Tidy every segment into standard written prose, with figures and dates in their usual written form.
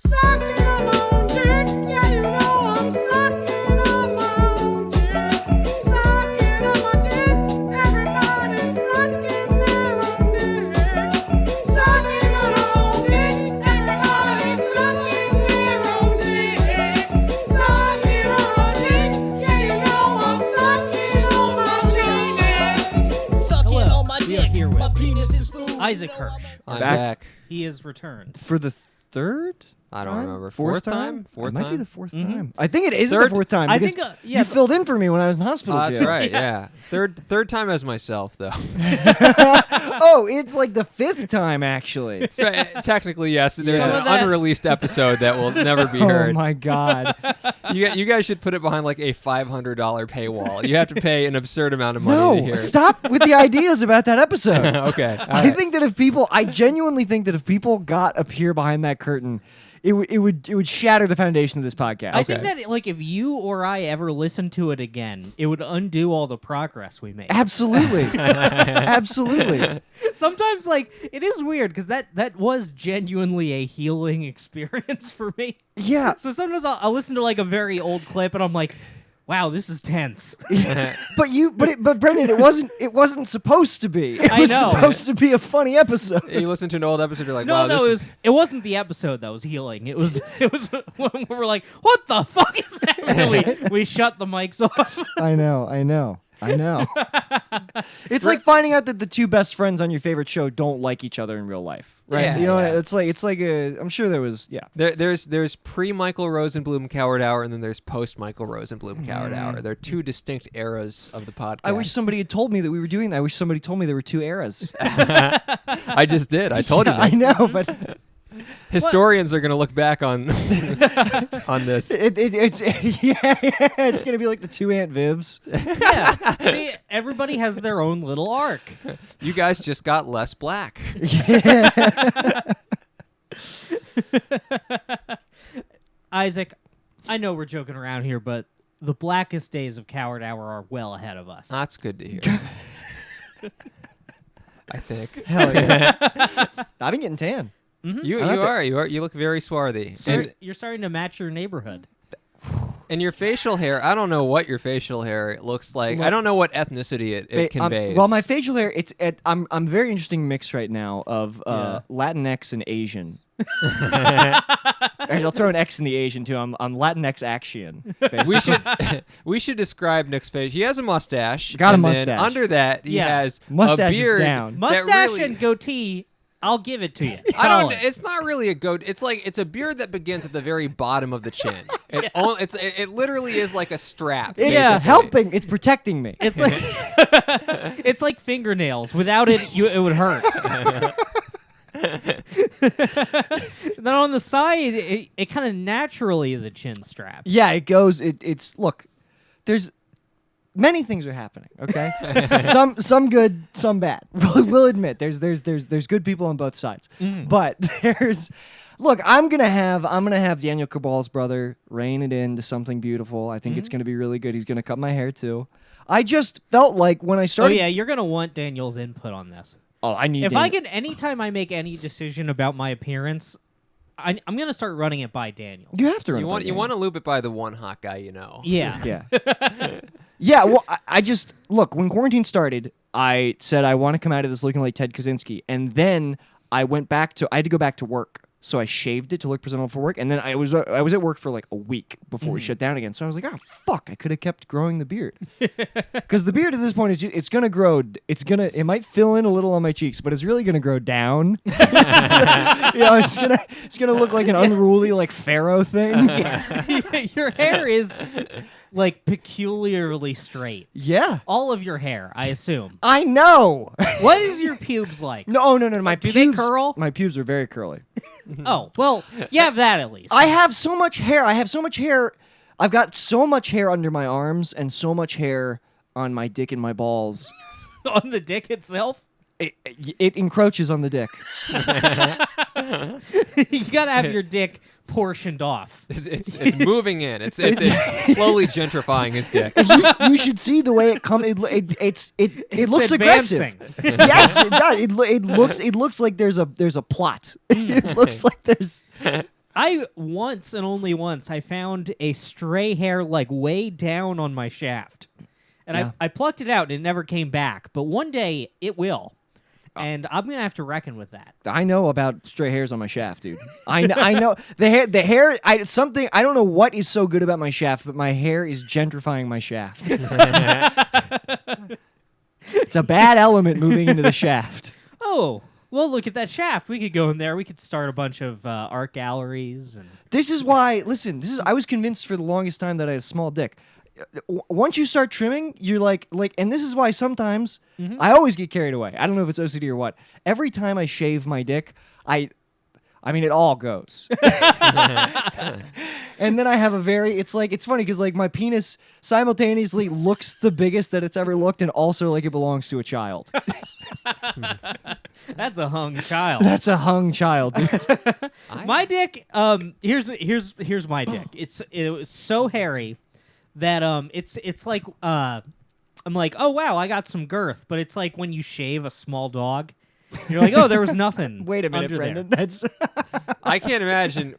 Sucking on my own dick. Yeah, you know I'm sucking on my own dick. Sucking on my dick. Everybody's sucking their own dicks. Sucking on our own dicks. Everybody's sucking their own dicks. Sucking on our dicks. Yeah, you know I'm sucking on my penis. Sucking Hello, on my we are dick. here with My penis is food. Isaac Hirsch. I'm Back. back. He is returned. For the third? I don't time? remember. Fourth time? time? Fourth It might be time? the fourth time. I think it is the Third? fourth time. I because think, yeah, you filled in for me when I was in hospital. That's jail. right. Yeah. Third time as myself though. Oh, it's like the fifth time actually. So technically, yes. There's Some an of that- unreleased episode that will never be Oh heard. my god. You guys should put it behind like a $500 paywall. You have to pay an absurd amount of money to No, hear it. stop with the ideas about that episode. Okay. all I right. think that I genuinely think that if people got up here behind that curtain, it would shatter the foundation of this podcast. I think that like if you or I ever listened to it again, it would undo all the progress we made. Absolutely. Absolutely. Sometimes like it is weird because that was genuinely a healing experience for me. Yeah. So sometimes I'll listen to like a very old clip and I'm like, wow, this is tense. But Brendan, it wasn't supposed to be. It I was know. supposed to be a funny episode. You listen to an old episode, you're like, No, wow, no, this it wasn't the episode that was healing. It was when we were like, what the fuck is that? we shut the mics off. I know. It's like finding out that the two best friends on your favorite show don't like each other in real life, right? Yeah, you know, yeah. it's like a. I'm sure there was, yeah. There's pre Michael Rosenblum Coward Hour, and then there's post Michael Rosenblum Coward Hour. They're two distinct eras of the podcast. I wish somebody had told me that we were doing that. I wish somebody told me there were two eras. I just did. I told you. I That. know, but Historians are gonna look back on on this. it's it's gonna be like the two Aunt Vivs. Yeah. See, everybody has their own little arc. You guys just got less black. Isaac, I know we're joking around here, but the blackest days of Coward Hour are well ahead of us. That's good to hear. I think. Hell yeah! I've been getting tan. You I like are you look very swarthy. You're starting to match your neighborhood. And your facial hair, I don't know what your facial hair looks like. I don't know what ethnicity it conveys. Well, my facial hair, I'm very interesting mix right now of Latinx and Asian. I'll throw an X in the Asian too. I'm Latinx action. we should describe Nick's face. He has a mustache. Got a and then mustache. under that, he has Mustache a is beard. down. that Mustache really- and goatee, I'll give it to you. I don't. Solid. It's not really a goat. It's a beard that begins at the very bottom of the chin. It literally is like a strap. It's basically. helping. It's protecting me. It's like it's like fingernails. Without it, it would hurt. Then on the side, it kind of naturally is a chin strap. Yeah, it goes. It's look. There's many things are happening. Okay, some good, some bad. We'll admit there's good people on both sides. But look. I'm gonna have Daniel Cabal's brother rein it into something beautiful. I think it's gonna be really good. He's gonna cut my hair too. I just felt like when I Oh started. yeah, you're gonna want Daniel's input on this. Oh, I need. If I can, anytime I make any decision about my appearance, I'm gonna start running it by Daniel. You have to. Run You it by want Daniel. to loop it by the one hot guy you know. Yeah. Yeah. Yeah, well, I just look, when quarantine started, I said I want to come out of this looking like Ted Kaczynski, and then I had to go back to work. So I shaved it to look presentable for work, and then I was at work for like a week before we shut down again. So I was like, oh fuck, I could have kept growing the beard. Cuz the beard at this point it's going to grow, it might fill in a little on my cheeks, but it's really going to grow down. It's going to look like an unruly like pharaoh thing. Your hair is like peculiarly straight. Yeah. All of your hair, I assume. I know. What is your pubes like? No, my Do pubes they curl? My pubes are very curly. Oh, well, you have that at least. I have so much hair. I've got so much hair under my arms and so much hair on my dick and my balls. On the dick itself? It encroaches on the dick. You gotta have your dick portioned off. It's moving in. It's slowly gentrifying his dick. You should see the way it comes. It looks advancing. aggressive. Yes, it does. It looks like there's a plot. It looks like there's I once and only once I found a stray hair like way down on my shaft, and Yeah. I plucked it out and it never came back. But one day it will, and I'm gonna have to reckon with that. I know about stray hairs on my shaft, dude. I know the hair. The hair. I don't know what is so good about my shaft, but my hair is gentrifying my shaft. It's a bad element moving into the shaft. Oh, well, look at that shaft. We could go in there. We could start a bunch of art galleries and. This is why. Listen, I was convinced for the longest time that I had a small dick. Once you start trimming, you're like, and this is why sometimes I always get carried away. I don't know if it's OCD or what. Every time I shave my dick, I mean, it all goes. And then I have it's funny because like my penis simultaneously looks the biggest that it's ever looked, and also like it belongs to a child. That's a hung child. That's a hung child, dude. My dick. Here's my dick. It was so hairy that it's like I'm like, oh wow, I got some girth, but it's like when you shave a small dog, you're like, oh, there was nothing. Wait a minute, under Brendan. there. That's I can't imagine.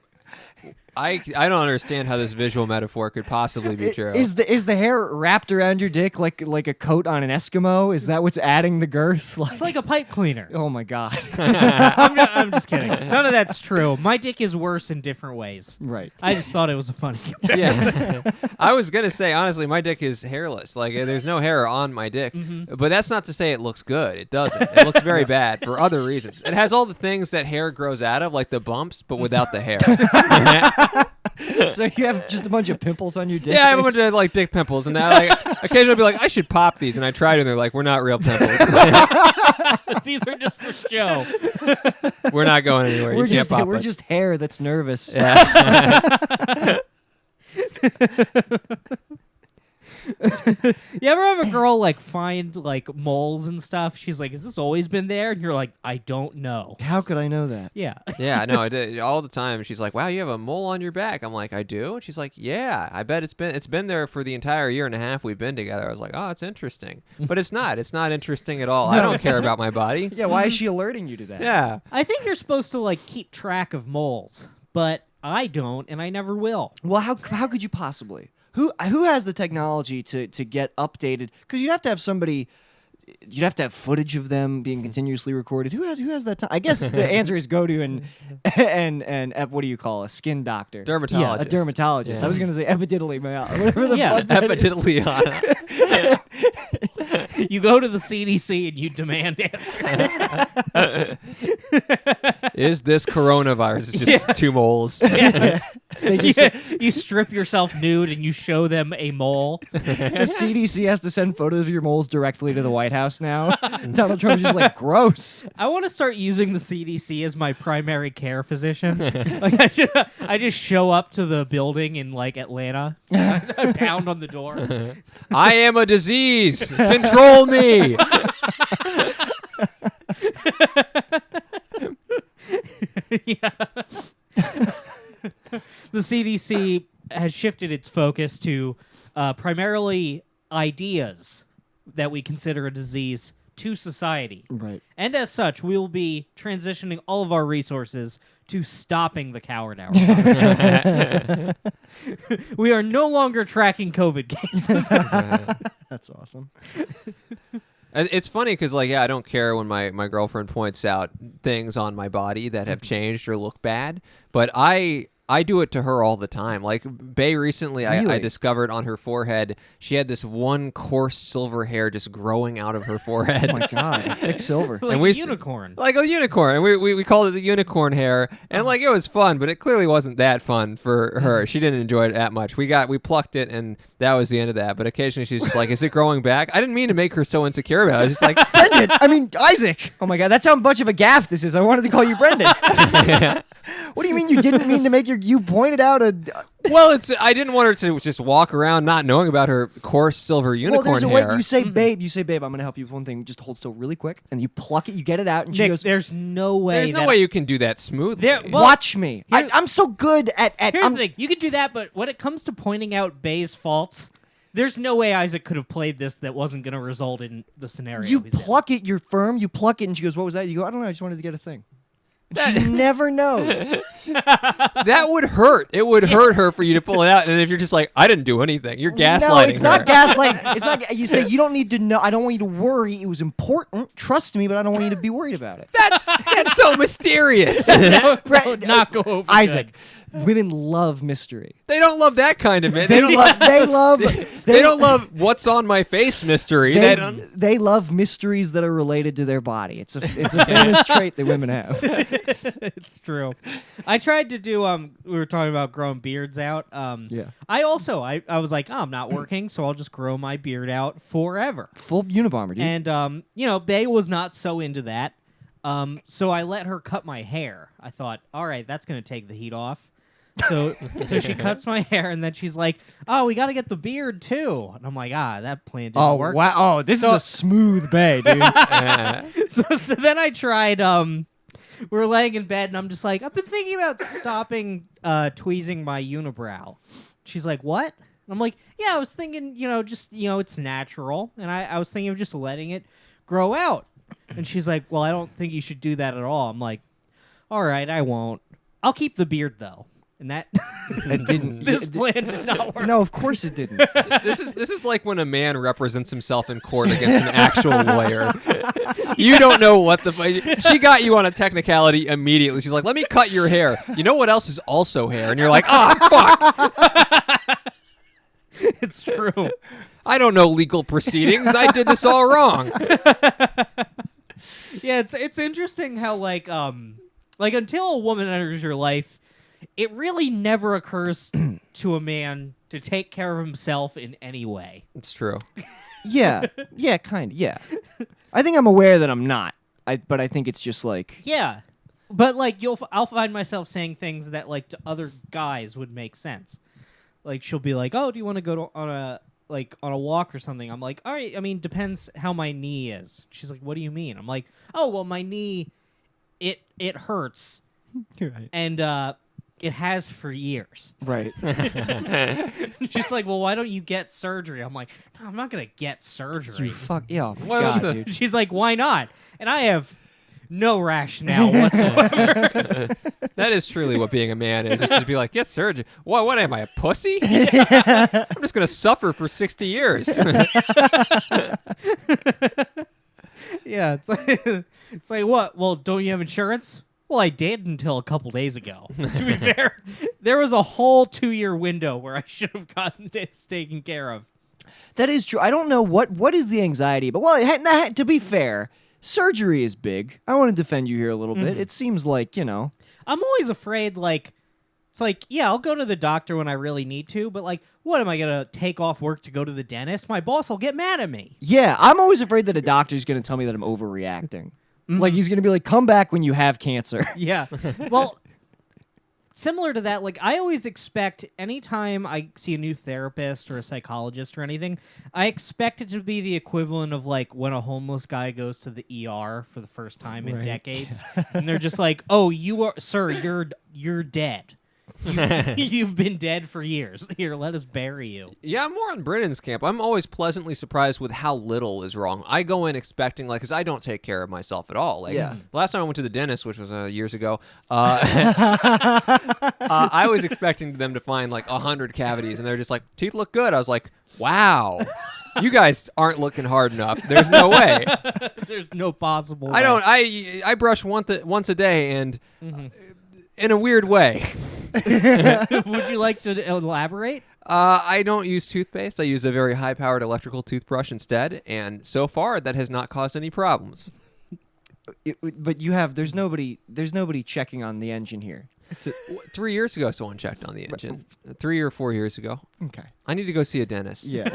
I don't understand how this visual metaphor could possibly be true. Is the hair wrapped around your dick like a coat on an Eskimo? Is that what's adding the girth? It's like a pipe cleaner. Oh my god. I'm just kidding. None of that's true. My dick is worse in different ways. Right. I just thought it was a funny comparison. Yeah, I was gonna say honestly, my dick is hairless. Like there's no hair on my dick, but that's not to say it looks good. It doesn't. It looks very bad for other reasons. It has all the things that hair grows out of, like the bumps, but without the hair. So you have just a bunch of pimples on your dick? Yeah, I have a bunch of like dick pimples, and I occasionally I'll be like, I should pop these, and I try to, and they're like, we're not real pimples. These are just for show. We're not going anywhere. We're You can't pop we're us. just hair that's nervous. Yeah. You ever have a girl like find like moles and stuff? She's like, "Has this always been there?" And you're like, "I don't know." How could I know that? Yeah. Yeah, no, I did all the time. She's like, "Wow, you have a mole on your back." I'm like, "I do," and she's like, "Yeah, I bet it's been there for the entire year and a half we've been together." I was like, "Oh, it's interesting," but it's not. It's not interesting at all. I No, don't it's care about my body. Yeah, why is she alerting you to that? Yeah. I think you're supposed to like keep track of moles, but I don't, and I never will. Well, how could you possibly? Who has the technology to get updated? Because you'd have to have somebody. You'd have to have footage of them being continuously recorded. Who has that time? I guess the answer is go to and what do you call a skin doctor? Dermatologist. Yeah, a dermatologist. Yeah. I was going to say epididymiologist. Whatever the Yeah, fuck that is. Epididymiana. You go to the CDC and you demand answers. Is this coronavirus? It's just two moles. They just You strip yourself nude and you show them a mole. the CDC has to send photos of your moles directly to the White House now. Donald Trump's just like, gross. I want to start using the CDC as my primary care physician. Like I just show up to the building in like Atlanta. I pound on the door. I am a disease. Control me. Yeah. The CDC has shifted its focus to primarily ideas that we consider a disease to society. Right. And as such, we will be transitioning all of our resources to stopping the coward hour. We are no longer tracking COVID cases. That's awesome. It's funny because, like, yeah, I don't care when my girlfriend points out things on my body that have changed or look bad, but I do it to her all the time. Like, Bae recently, I Really? discovered on her forehead, she had this one coarse silver hair just growing out of her forehead. Oh my god, a thick silver. Like And a we unicorn. Like a unicorn. And we called it the unicorn hair. And, like, it was fun, but it clearly wasn't that fun for her. She didn't enjoy it that much. We plucked it, and that was the end of that. But occasionally she's just like, is it growing back? I didn't mean to make her so insecure about it. I was just like, Brendan, I mean Isaac. Oh my god, that's how much of a gaff this is. I wanted to call you Brendan. What do you mean you didn't mean to make you pointed out a well, I didn't want her to just walk around not knowing about her coarse silver unicorn well, there's a hair. way you say babe, I'm gonna help you with one thing. Just hold still really quick and you pluck it, you get it out, and she Nick, goes, there's no way. There's no that- way you can do that smoothly. Well, watch me. here- I'm so good at Here's I'm, the thing: you could do that, but when it comes to pointing out Bae's faults, there's no way Isaac could have played this that wasn't going to result in the scenario. you he's in. pluck it, you're firm, you pluck it, and she goes, what was that? You go, I don't know, I just wanted to get a thing. She never knows. That would hurt. It would hurt her for you to pull it out. And if you're just like, I didn't do anything, you're gaslighting No, it's not her. gaslighting. It's not. You say you don't need to know. I don't want you to worry. It was important. Trust me, but I don't want you to be worried about it. That's so mysterious. Not go over Isaac. good. Women love mystery. They don't love that kind of it. They love. They don't love what's on my face mystery. They don't. They love mysteries that are related to their body. It's a famous trait that women have. It's true. I tried to do we were talking about growing beards out. Yeah. I was like, I'm not working, so I'll just grow my beard out forever. Full Unabomber, dude. And Bae was not so into that. So I let her cut my hair. I thought, all right, that's gonna take the heat off. So she cuts my hair, and then she's like, "Oh, we got to get the beard too." And I'm like, that plan didn't work. Wow! Oh, this is a smooth bay, dude. So then I tried. We were laying in bed, and I'm just like, I've been thinking about stopping tweezing my unibrow. She's like, "What?" And I'm like, "Yeah, I was thinking, it's natural, and I was thinking of just letting it grow out." And she's like, "Well, I don't think you should do that at all." I'm like, "All right, I won't. I'll keep the beard though." And that It didn't. this plan did not work. No, of course it didn't. This is like when a man represents himself in court against an actual lawyer. You don't know what she got you on a technicality immediately. She's like, "Let me cut your hair." You know what else is also hair? And you're like, fuck. It's true. I don't know legal proceedings. I did this all wrong. Yeah, it's interesting how like until a woman enters your life, it really never occurs to a man to take care of himself in any way. It's true. Yeah, kind of. Yeah, I think I'm aware that I'm not. But I think it's just like Yeah, but like I'll find myself saying things that like to other guys would make sense. Like she'll be like, "Oh, do you want to go on a walk or something?" I'm like, "All right. I mean, depends how my knee is." She's like, "What do you mean?" I'm like, "Oh, well, my knee, it hurts, right. and it has for years." Right. She's like, "Well, why don't you get surgery?" I'm like, "No, I'm not gonna get surgery." You fuck. Yeah. Oh, What was God, the- dude. She's like, "Why not?" And I have no rationale whatsoever. That is truly what being a man is. Just to be like, "Get surgery." What am I, a pussy? I'm just gonna suffer for 60 years. Yeah, it's like what? Well, don't you have insurance? Well, I did until a couple days ago. To be fair, there was a whole 2-year window where I should have gotten this taken care of. That is true. I don't know what is the anxiety, but to be fair, surgery is big. I want to defend you here a little bit. It seems like I'm always afraid, like, it's like, yeah, I'll go to the doctor when I really need to, but like, what am I gonna take off work to go to the dentist? My boss will get mad at me. Yeah, I'm always afraid that a doctor's going to tell me that I'm overreacting. Like he's going to be like, "Come back when you have cancer." Yeah. Well, similar to that, like I always expect anytime I see a new therapist or a psychologist or anything, I expect it to be the equivalent of like when a homeless guy goes to the ER for the first time in Right. decades, and they're just like, "Oh, you're dead. You've been dead for years. Here, let us bury you." Yeah, I'm more on Brennan's camp. I'm always pleasantly surprised with how little is wrong. I go in expecting, like, because I don't take care of myself at all. Like, Yeah. last time I went to the dentist, which was years ago, I was expecting them to find, like, 100 cavities, and they're just like, "Teeth look good." I was like, wow. You guys aren't looking hard enough. There's no way. There's no possible way. I don't. I brush once a day, and in a weird way. Would you like to elaborate? I don't use toothpaste. I use a very high-powered electrical toothbrush instead, and so far that has not caused any problems. But there's nobody checking on the engine here. 3 years ago, someone checked on the engine. 3 or 4 years ago. Okay. I need to go see a dentist. Yeah.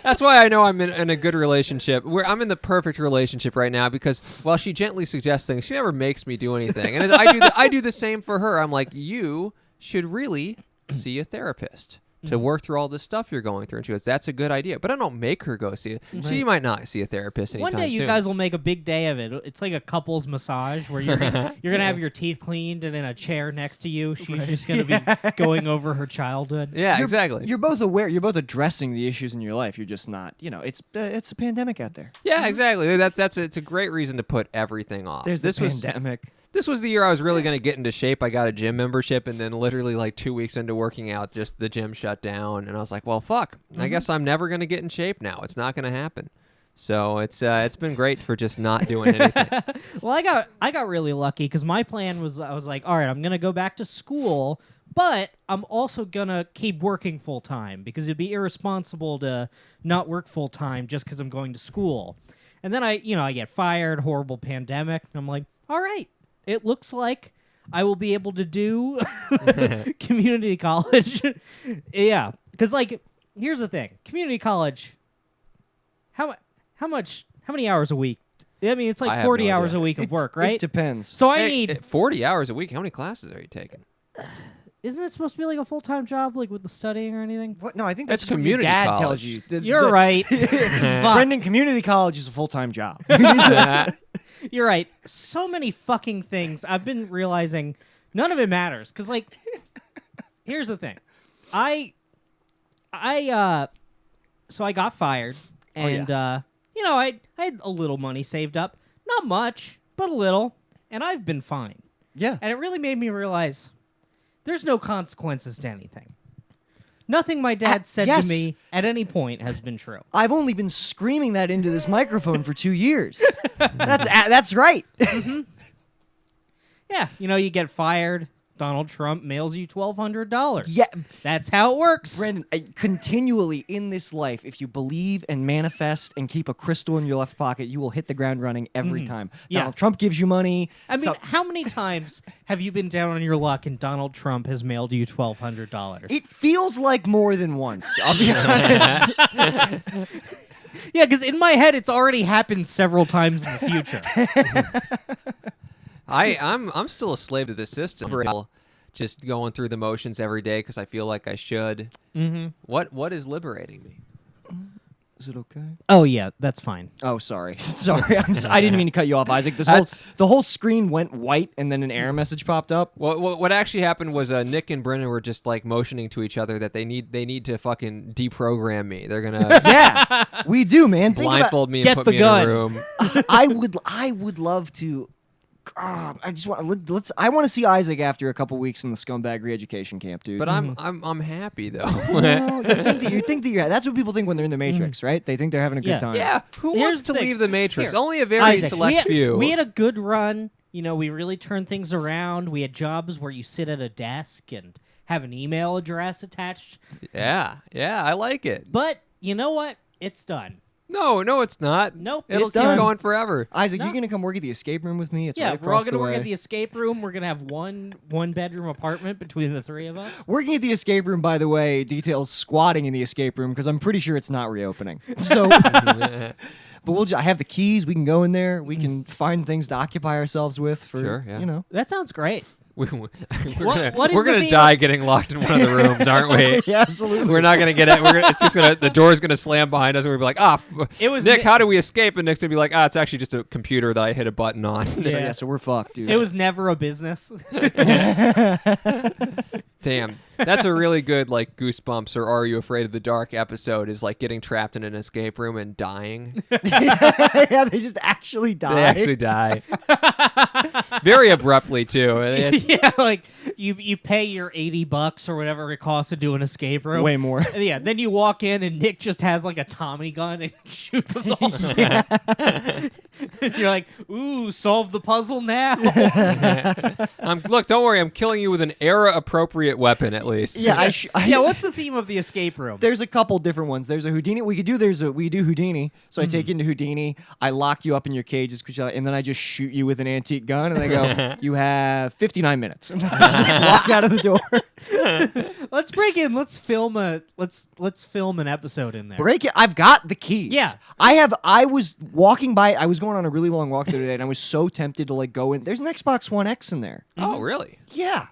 That's why I know I'm in a good relationship. I'm in the perfect relationship right now because while she gently suggests things, she never makes me do anything. And I do the same for her. I'm like, you should really see a therapist to work through all this stuff you're going through. And she goes, "That's a good idea." But I don't make her go see it. She might not see a therapist anytime One day you soon. guys will make a big day of it. It's like a couple's massage where you're gonna have your teeth cleaned, and in a chair next to you, she's just gonna be going over her childhood. Yeah, exactly. You're both aware. You're both addressing the issues in your life. You're just not. It's a pandemic out there. Yeah, exactly. It's a great reason to put everything off. There's this pandemic. This was the year I was really going to get into shape. I got a gym membership, and then literally like 2 weeks into working out, just the gym shut down, and I was like, well, fuck. I guess I'm never going to get in shape now. It's not going to happen. So it's been great for just not doing anything. Well, I got really lucky because my plan was I was like, all right, I'm gonna go back to school, but I'm also gonna keep working full time because it'd be irresponsible to not work full time just because I'm going to school. And then I get fired, horrible pandemic, and I'm like, all right, it looks like I will be able to do community college. Yeah, because like here's the thing, community college. How many hours a week? I mean, it's I like have 40 no hours idea. a week of work, right? It depends. So I Hey, need. 40 hours a week. How many classes are you taking? Isn't it supposed to be like a full-time job, like with the studying or anything? What? No, I think That's that's what your community dad college. tells you. You're right. Fuck. Brendan, community college is a full-time job. You're right. So many fucking things. I've been realizing none of it matters. Because, like, here's the thing. So I got fired. And, I had a little money saved up. Not much, but a little. And I've been fine. Yeah. And it really made me realize there's no consequences to anything. Nothing my dad said yes. to me at any point has been true. I've only been screaming that into this microphone for 2 years. That's right. Yeah, you get fired. Donald Trump mails you $1,200. Yeah. That's how it works. Brendan, continually in this life, if you believe and manifest and keep a crystal in your left pocket, you will hit the ground running every time. Yeah. Donald Trump gives you money. I mean, So- how many times have you been down on your luck and Donald Trump has mailed you $1,200? it feels like more than once, I'll be honest. Yeah, because in my head, it's already happened several times in the future. I'm still a slave to the system. Just going through the motions every day because I feel like I should. Mm-hmm. What is liberating me? Is it okay? Oh, yeah, that's fine. Oh, sorry. Sorry. I didn't mean to cut you off, Isaac. That's- The whole screen went white and then an error message popped up. What actually happened was Nick and Brennan were just like motioning to each other that they need to fucking deprogram me. They're gonna Yeah, we do, man. Think about- blindfold me and Get put the me gun. in a room. I would love to. I just want let's. I want to see Isaac after a couple weeks in the scumbag re-education camp, dude. But I'm happy though. Well, you think that you're. That's what people think when they're in the Matrix, right? They think they're having a good Yeah. time. Yeah, who Here's wants the to thing. leave the Matrix? Here. Only a very Isaac, select few. We had a good run. We really turned things around. We had jobs where you sit at a desk and have an email address attached. Yeah, I like it. But you know what? It's done. No, it's not. Nope, It'll it's keep done. going forever. Isaac, No. you're gonna come work at the escape room with me. It's Yeah, right we're all across gonna the work way. at the escape room. We're gonna have one bedroom apartment between the three of us. Working at the escape room, by the way, details squatting in the escape room because I'm pretty sure it's not reopening. So, but I have the keys. We can go in there. We can find things to occupy ourselves with for Sure, yeah. That sounds great. We're what is gonna the theme die of- getting locked in one of the rooms, aren't we? Yeah, absolutely. We're not gonna get it. It's just the door's gonna slam behind us, and we'll be like, It was Nick. Ni- How do we escape? And Nick's gonna be like, it's actually just a computer that I hit a button on. Yeah. So we're fucked, dude. It was never a business. Damn, that's a really good like Goosebumps or Are You Afraid of the Dark episode. Is like getting trapped in an escape room and dying. Yeah, they just actually die. They actually die very abruptly too. Yeah, like you pay your $80 or whatever it costs to do an escape room. Way more. And yeah, then you walk in and Nick just has like a Tommy gun and shoots us all. And you're like, ooh, solve the puzzle now. Look, don't worry. I'm killing you with an era-appropriate weapon, at least. Yeah, Yeah, what's the theme of the escape room? There's a couple different ones. There's a Houdini. We do Houdini. So I take you into Houdini. I lock you up in your cages, and then I just shoot you with an antique gun, and I go, "You have 59 minutes." And I just walk out of the door. Let's break in. Let's film an episode in there. Break it. I've got the keys. Yeah. I was walking by. I was going on a really long walk the other day, and I was so tempted to like go in. There's an Xbox One X in there. Oh, really? Yeah.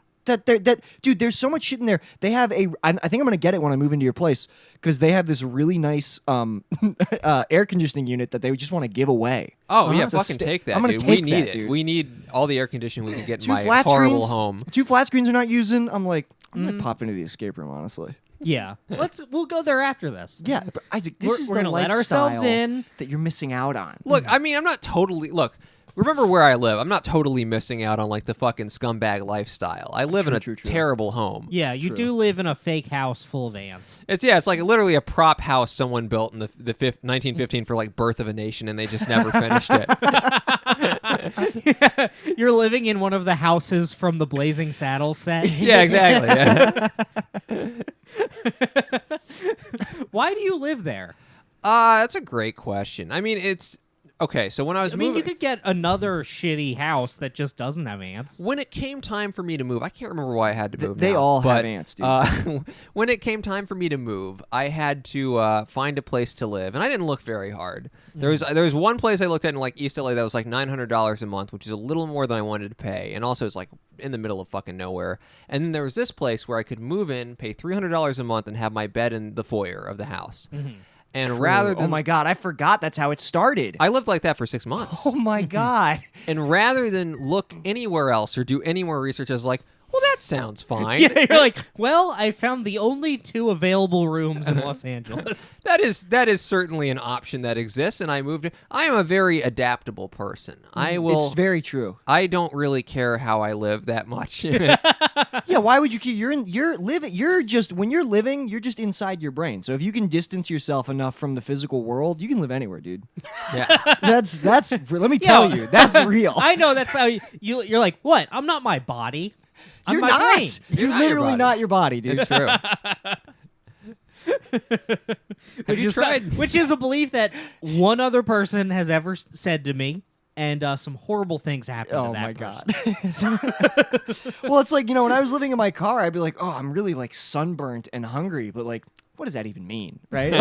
Dude, there's so much shit in there. They have I think I'm gonna get it when I move into your place because they have this really nice air conditioning unit that they just want to give away. Oh, yeah, It's a fucking take that, I'm gonna dude. take We need that, it. dude. We need all the air conditioning we can get in Two my flat horrible screens. home. 2 flat screens are not using. I'm like, I'm gonna pop into the escape room, honestly. Yeah, we'll go there after this. Yeah, but Isaac, this We're- is we're the gonna let lifestyle ourselves in. that you're missing out on. Look, I mean, I'm not totally... Look, remember where I live. I'm not totally missing out on like the fucking scumbag lifestyle. I live in a True. terrible home. Yeah, you do live in a fake house full of ants. It's like literally a prop house someone built in the 1915 for like Birth of a Nation, and they just never finished it. You're living in one of the houses from the Blazing Saddles set. Yeah, exactly. Yeah. Why do you live there? That's a great question. I mean, it's okay. So when I was I mean, moving, you could get another shitty house that just doesn't have ants. when it came time for me to move, I can't remember why I had to move. They now, all have but, ants, dude. When it came time for me to move, I had to find a place to live, and I didn't look very hard. There was one place I looked at in like East LA that was like $900 a month, which is a little more than I wanted to pay, and also it's like in the middle of fucking nowhere. And then there was this place where I could move in, pay $300 a month, and have my bed in the foyer of the house. And rather than oh my god, I forgot that's how it started. I lived like that for 6 months. Oh my god. And rather than look anywhere else or do any more research, I was like, well, that sounds fine. Yeah, you're like, well, I found the only 2 available rooms in Los Angeles. That is certainly an option that exists, and I moved. I am a very adaptable person. I will. It's very true. I don't really care how I live that much. Yeah, why would you keep you're living you're just when you're living, you're just inside your brain. So if you can distance yourself enough from the physical world, you can live anywhere, dude. Yeah. That's let me tell you, that's real. I know that's how you're like, what? I'm not my body. I'm You're my not. brain. You're not your literally body. not your body, dude. It's true. Have you Is tried? which is a belief that one other person has ever said to me, and some horrible things happened Oh to that my person. god. Well, it's like, when I was living in my car, I'd be like, "Oh, I'm really like sunburnt and hungry," but like, what does that even mean, right?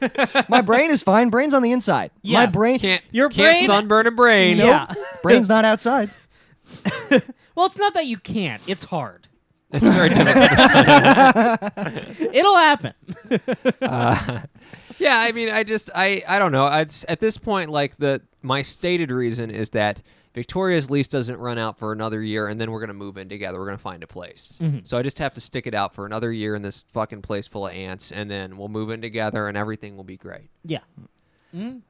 Like, my brain is fine. Brain's on the inside. Yeah. My brain, Your Can't brain. sunburn a brain. Yeah. brain's not outside. Well, it's not that you can't. It's hard. It's very difficult. It'll happen. Yeah, I mean, I don't know. At this point, like my stated reason is that Victoria's lease doesn't run out for another year, and then we're gonna move in together. We're gonna find a place. So I just have to stick it out for another year in this fucking place full of ants, and then we'll move in together, and everything will be great. Yeah. Mm.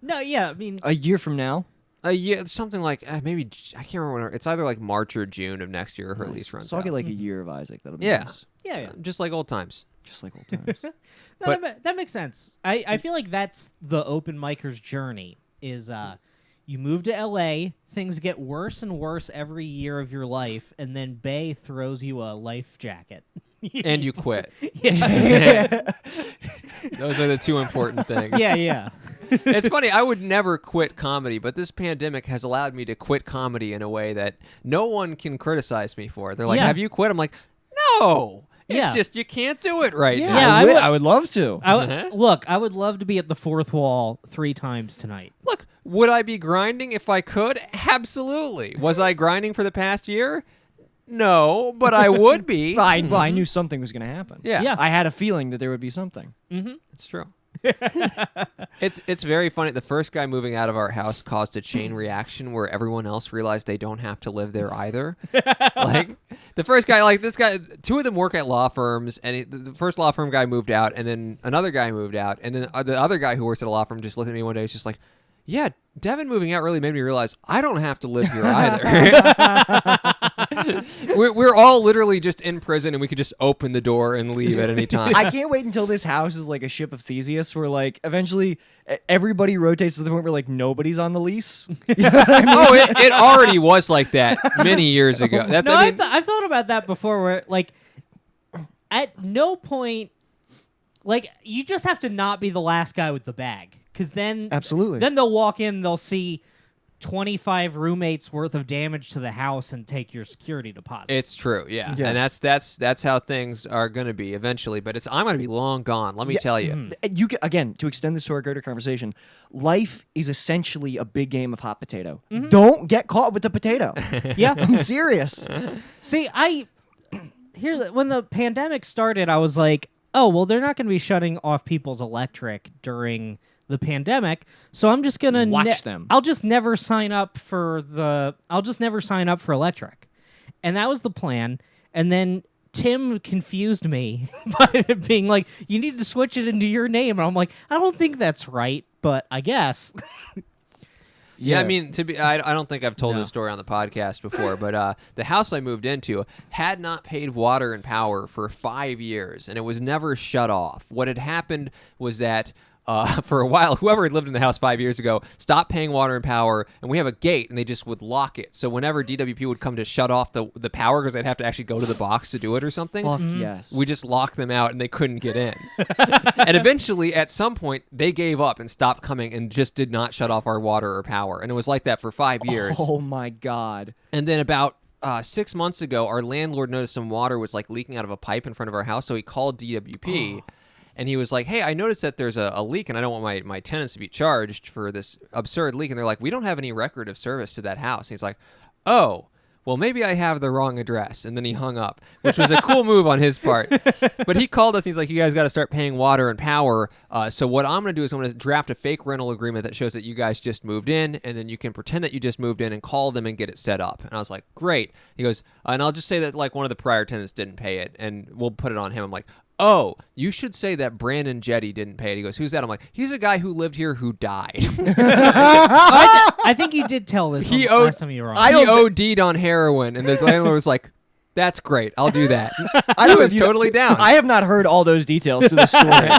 No, yeah. I mean, A year from now, Yeah, something like maybe I can't remember. It's either like March or June of next year. Her lease runs so I'll out. get like a year of Isaac. That'll be Yeah. nice. yeah. Just like old times. Just like old times. No, But- that makes sense. I feel like that's the open micer's journey. Is you move to LA, things get worse and worse every year of your life, and then Bay throws you a life jacket. And you quit. Yeah. Those are the two important things. yeah. It's funny. I would never quit comedy, but this pandemic has allowed me to quit comedy in a way that no one can criticize me for. They're like, Yeah. "Have you quit?" I'm like, "No." It's Yeah. just you can't do it right Yeah, now. Yeah, I would love to. Look, I would love to be at the fourth wall 3 times tonight. Look, would I be grinding if I could? Absolutely. Was I grinding for the past year? No, but I would be. I knew something was going to happen. Yeah. Yeah. I had a feeling that there would be something. It's true. It's very funny. The first guy moving out of our house caused a chain reaction where everyone else realized they don't have to live there either. Like the first guy, like this guy, 2 of them work at law firms, and the first law firm guy moved out, and then another guy moved out, and then the other guy who works at a law firm just looked at me one day. He's just like, "Yeah, Devin moving out really made me realize I don't have to live here either." We're all literally just in prison, and we could just open the door and leave at any time. I can't wait until this house is like a ship of Theseus, where like eventually everybody rotates to the point where like nobody's on the lease. Oh, it already was like that many years ago. That's, No, I mean, I've thought about that before. Where like, at no point, like you just have to not be the last guy with the bag, because then Absolutely. then they'll walk in, they'll see 25 roommates worth of damage to the house and take your security deposit. it's true, yeah. Yeah. And that's how things are going to be eventually. But I'm going to be long gone. Let me tell you. You can, again, to extend this to our greater conversation, life is essentially a big game of hot potato. Don't get caught with the potato. yeah. I'm serious. See, when the pandemic started, I was like, oh, well, they're not going to be shutting off people's electric during the pandemic, so I'm just gonna Watch them. I'll just never sign up for electric, and that was the plan. And then Tim confused me by being like, "You need to switch it into your name," and I'm like, "I don't think that's right, but I guess." Yeah, I mean, I don't think I've told No. this story on the podcast before, but the house I moved into had not paid water and power for 5 years, and it was never shut off. What had happened was that for a while, whoever had lived in the house 5 years ago stopped paying water and power, and we have a gate, and they just would lock it. So whenever DWP would come to shut off the power, because they'd have to actually go to the box to do it or something, Fuck yes. we just locked them out, and they couldn't get in. And eventually, at some point, they gave up and stopped coming and just did not shut off our water or power. And it was like that for 5 years. Oh my god. And then about 6 months ago, our landlord noticed some water was like leaking out of a pipe in front of our house, so he called DWP. And he was like, hey, I noticed that there's a leak, and I don't want my tenants to be charged for this absurd leak. And they're like, we don't have any record of service to that house. And he's like, oh, well, maybe I have the wrong address. And then he hung up, which was a cool move on his part. But he called us, and he's like, you guys got to start paying water and power. So what I'm going to do is I'm going to draft a fake rental agreement that shows that you guys just moved in, and then you can pretend that you just moved in and call them and get it set up. And I was like, great. He goes, and I'll just say that like one of the prior tenants didn't pay it, and we'll put it on him. I'm like, oh, you should say that Brandon Jetty didn't pay it. He goes, who's that? I'm like, he's a guy who lived here who died. I think you did tell this last time you were on. He OD'd on heroin, and the landlord was like, that's great. I'll do that. I don't was totally down. I have not heard all those details to the story.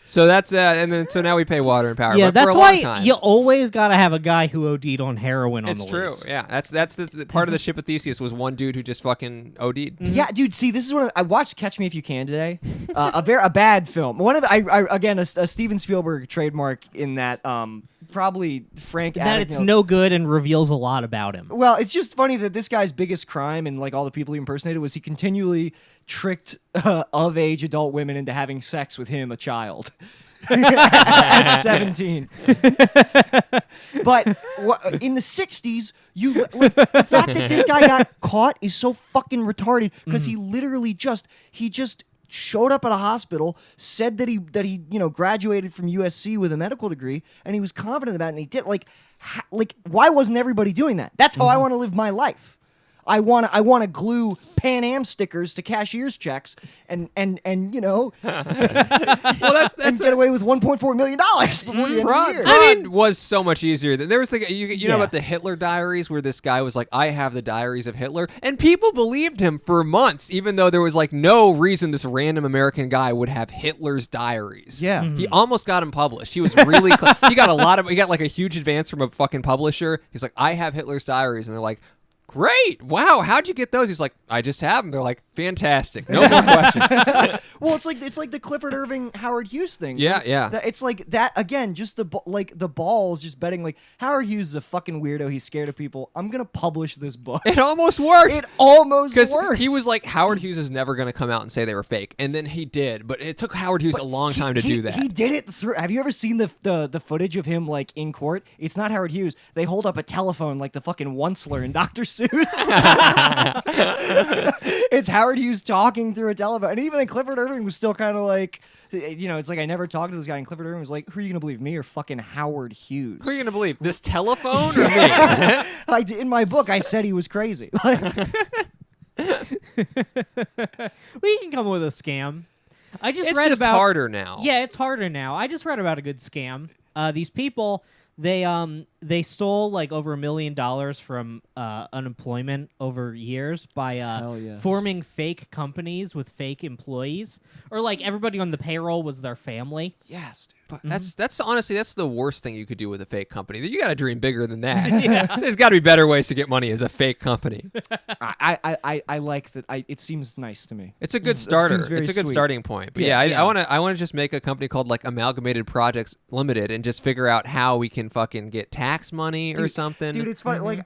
So that's and then so now we pay water and power. Yeah, but for that's a long why time, you always got to have a guy who OD'd on heroin on it's the true. lease. Yeah, that's the part of the ship of Theseus was one dude who just fucking OD'd. Yeah, dude. See, this is what I watched. Catch Me If You Can today. A bad film. One of the again a Steven Spielberg trademark in that probably Frank. That it's no good and reveals a lot about him. Well, it's just funny that this guy's biggest crime and like all the people he impersonated was he continually tricked of age adult women into having sex with him, a child. At 17. But in the 60s, the fact that this guy got caught is so fucking retarded because he literally just showed up at a hospital, said that he graduated from USC with a medical degree, and he was confident about it, and he did like why wasn't everybody doing that? That's how I want to live my life. I want to glue Pan Am stickers to cashier's checks and you know Well, that's and get away with $1.4 million before the end of the Fraud, year. fraud was so much easier. There was the you know Yeah. about the Hitler diaries where this guy was like, I have the diaries of Hitler, and people believed him for months, even though there was like no reason this random American guy would have Hitler's diaries. Yeah. He almost got him published. He was really he got like a huge advance from a fucking publisher. He's like, I have Hitler's diaries, and they're like, great. Wow, how'd you get those? He's like, I just have them. They're like, fantastic. No more questions. Well, it's like the Clifford Irving Howard Hughes thing. Yeah, yeah. It's like that again. Just the balls, just betting like Howard Hughes is a fucking weirdo. He's scared of people. I'm gonna publish this book. It almost worked. It almost Because worked. he was like, Howard Hughes is never going to come out and say they were fake. And then he did. But it took Howard Hughes a long time to do that. He did it through. Have you ever seen the footage of him like in court? It's not Howard Hughes. They hold up a telephone like the fucking Onceler in Dr. Seuss. It's Howard Hughes talking through a telephone. And even then, Clifford Irving was still kind of like, it's like I never talked to this guy. And Clifford Irving was like, who are you going to believe, me or fucking Howard Hughes? Who are you going to believe? This telephone or me? In my book, I said he was crazy. We can come up with a scam. I just It's read just about harder now. Yeah, it's harder now. I just read about a good scam. These people, they stole like over $1 million from unemployment over years by Hell yes. forming fake companies with fake employees, or like everybody on the payroll was their family. Yes, dude. But that's honestly, that's the worst thing you could do with a fake company. You got to dream bigger than that. There's got to be better ways to get money as a fake company. I like that. It seems nice to me. It's a good That starter. seems very It's a good sweet. starting point. But Yeah, yeah, I want to just make a company called like Amalgamated Projects Limited and just figure out how we can fucking get tax money or something. Dude, it's funny. Like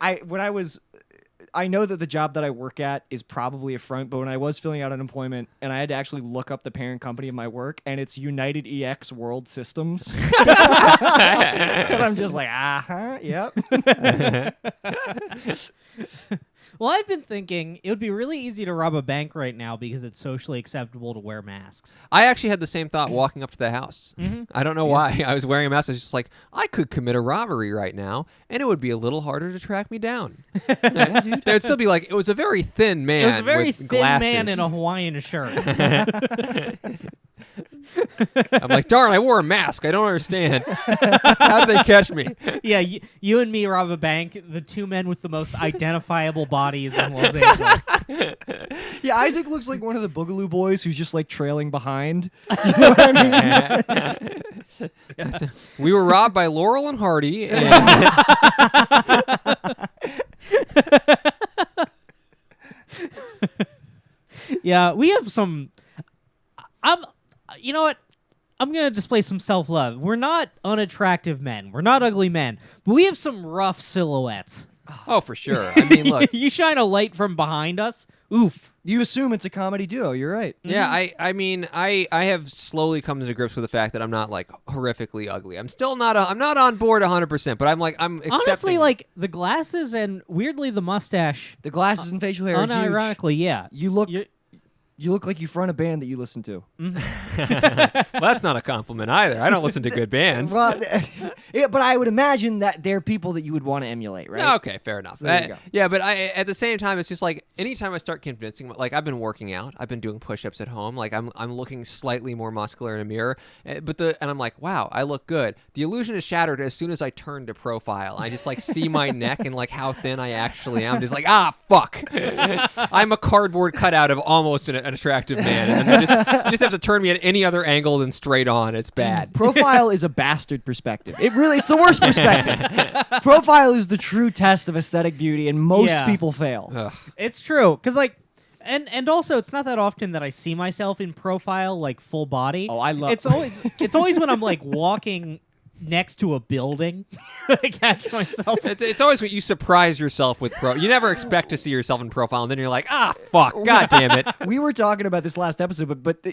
I know that the job that I work at is probably a front, but when I was filling out unemployment and I had to actually look up the parent company of my work, and it's United EX World Systems, and I'm just like, yep. Well, I've been thinking it would be really easy to rob a bank right now because it's socially acceptable to wear masks. I actually had the same thought walking up to the house. I don't know why. I was wearing a mask. I was just like, I could commit a robbery right now, and it would be a little harder to track me down. There'd still be like, it was a very thin man. It was a very with thin glasses. man in a Hawaiian shirt. I'm like, darn, I wore a mask. I don't understand. How did they catch me? Yeah, you and me rob a bank, the two men with the most identifiable bodies in Los Angeles. Yeah, Isaac looks like one of the Boogaloo Boys who's just like trailing behind. Do you know what I mean? We were robbed by Laurel and Hardy. And Yeah, we have some. You know what? I'm gonna display some self-love. We're not unattractive men. We're not ugly men, but we have some rough silhouettes. oh, for sure. I mean, look. You shine a light from behind us. Oof. You assume it's a comedy duo. You're right. Yeah, I mean, I have slowly come to grips with the fact that I'm not like horrifically ugly. I'm still not. I'm not on board 100%, but I'm accepting. Honestly, like the glasses and weirdly the mustache. The glasses and facial hair are huge. Unironically, yeah. You look like you front a band that you listen to. well, that's not a compliment either. I don't listen to good bands. Well, yeah, but I would imagine that they're people that you would want to emulate, right? Okay, fair enough. So there you go. Yeah, but at the same time, it's just like anytime I start convincing, like I've been working out, I've been doing push-ups at home, like I'm looking slightly more muscular in a mirror, and I'm like, wow, I look good. The illusion is shattered as soon as I turn to profile. I just like see my neck and like how thin I actually am. I'm just like, fuck, I'm a cardboard cutout of almost an attractive man, and then you just have to turn me at any other angle than straight on. It's bad. Profile is a bastard perspective. It's the worst perspective. Profile is the true test of aesthetic beauty, and most people fail. Ugh. It's true, because like, and also it's not that often that I see myself in profile like full body. Oh, I love. It's always when I'm like walking next to a building. I catch myself. It's always when you surprise yourself with you never expect to see yourself in profile, and then you're like, fuck, god damn it. We were talking about this last episode, but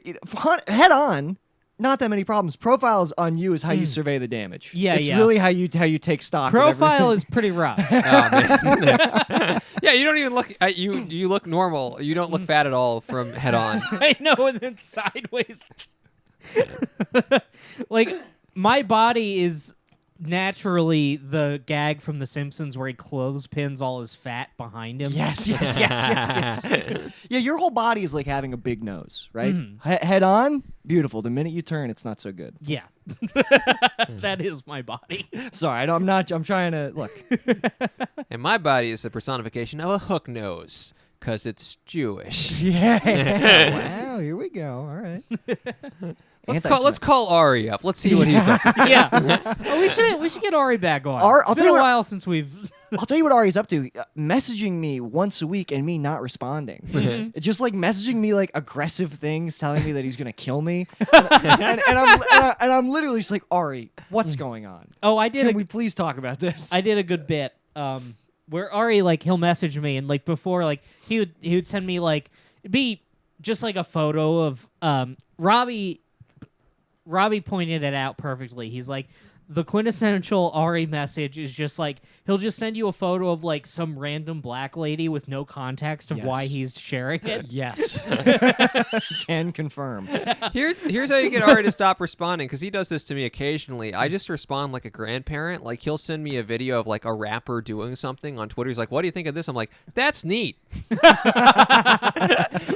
head on. Not that many problems. Profiles on you is how you survey the damage. Yeah, it's really how you take stock. Profile is pretty rough. Oh, man. Yeah, you don't even look. You look normal. You don't look fat at all from head on. I know, and then sideways. Like my body is naturally the gag from The Simpsons where he clothespins all his fat behind him. Yes. Yeah, your whole body is like having a big nose, right? Head on, beautiful. The minute you turn, it's not so good. Yeah. That is my body. Sorry, I'm trying to look. And my body is a personification of a hook nose, because it's Jewish. Yeah. Wow, here we go. All right. Let's call Ari up. Let's see what he's up to. Yeah. We should get Ari back on. I'll It's tell been you a what- while since we've. I'll tell you what Ari's up to. Messaging me once a week and me not responding. It's just like messaging me like aggressive things, telling me that he's gonna kill me, and I'm literally just like, Ari, what's going on? Oh, Can we please talk about this? I did a good bit where Ari, like, he'll message me, and like before, like he would send me like it'd be just like a photo of Robbie pointed it out perfectly. He's like, the quintessential Ari message is just like he'll just send you a photo of like some random black lady with no context of why he's sharing it. Yes. Can confirm. Here's how you get Ari to stop responding, because he does this to me occasionally. I just respond like a grandparent. Like, he'll send me a video of like a rapper doing something on Twitter. He's like, what do you think of this? I'm like, that's neat.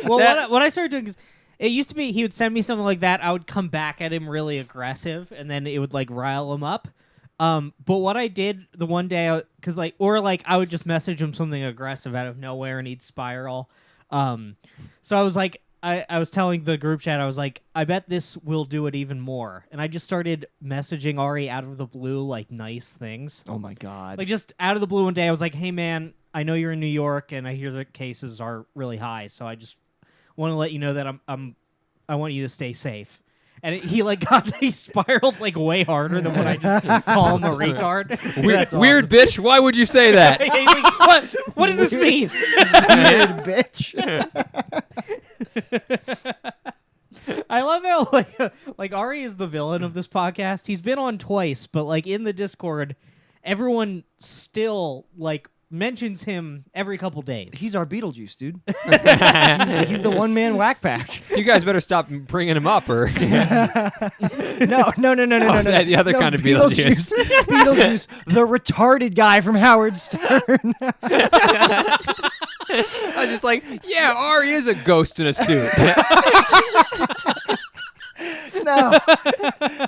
Well, what I started doing is, it used to be he would send me something like that. I would come back at him really aggressive, and then it would like rile him up. But what I did the one day, I would just message him something aggressive out of nowhere, and he'd spiral. So I was like, I was telling the group chat, I was like, I bet this will do it even more. And I just started messaging Ari out of the blue, like nice things. Oh my god. Like just out of the blue one day, I was like, hey man, I know you're in New York, and I hear the cases are really high, so I just want to let you know that I want you to stay safe. And he spiraled like way harder than when I just call him a retard. Weird bitch. Why would you say that? What does this mean? Weird bitch. I love how like Ari is the villain of this podcast. He's been on twice, but like in the Discord, everyone still like mentions him every couple days. He's our Beetlejuice, dude. he's the one-man whack pack. You guys better stop bringing him up, or No. the other kind of Beetlejuice. Beetlejuice, the retarded guy from Howard Stern. I was just like, yeah, Ari is a ghost in a suit. No,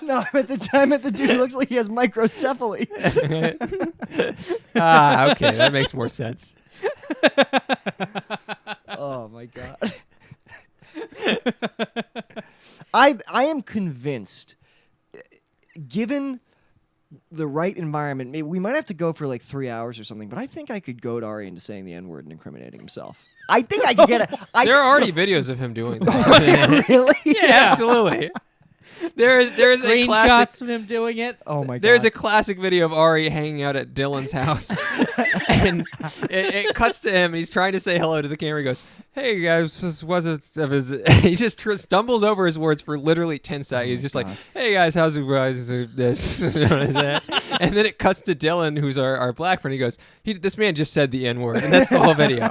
no. At the time, the dude looks like he has microcephaly. Okay, that makes more sense. Oh my god. I am convinced, given the right environment, maybe we might have to go for like 3 hours or something, but I think I could goad Ari into saying the N-word and incriminating himself. I think I could get it. There are already videos of him doing that. Really? Yeah, absolutely. There's a classic. Screenshots of him doing it. Oh my god. There's a classic video of Ari hanging out at Dylan's house, and it cuts to him, and he's trying to say hello to the camera. He goes, "Hey guys, he just stumbles over his words for literally 10 seconds. He's just like, "Hey guys, how's it guys? This, and then it cuts to Dylan, who's our black friend. He goes, "This man just said the N-word," and that's the whole video.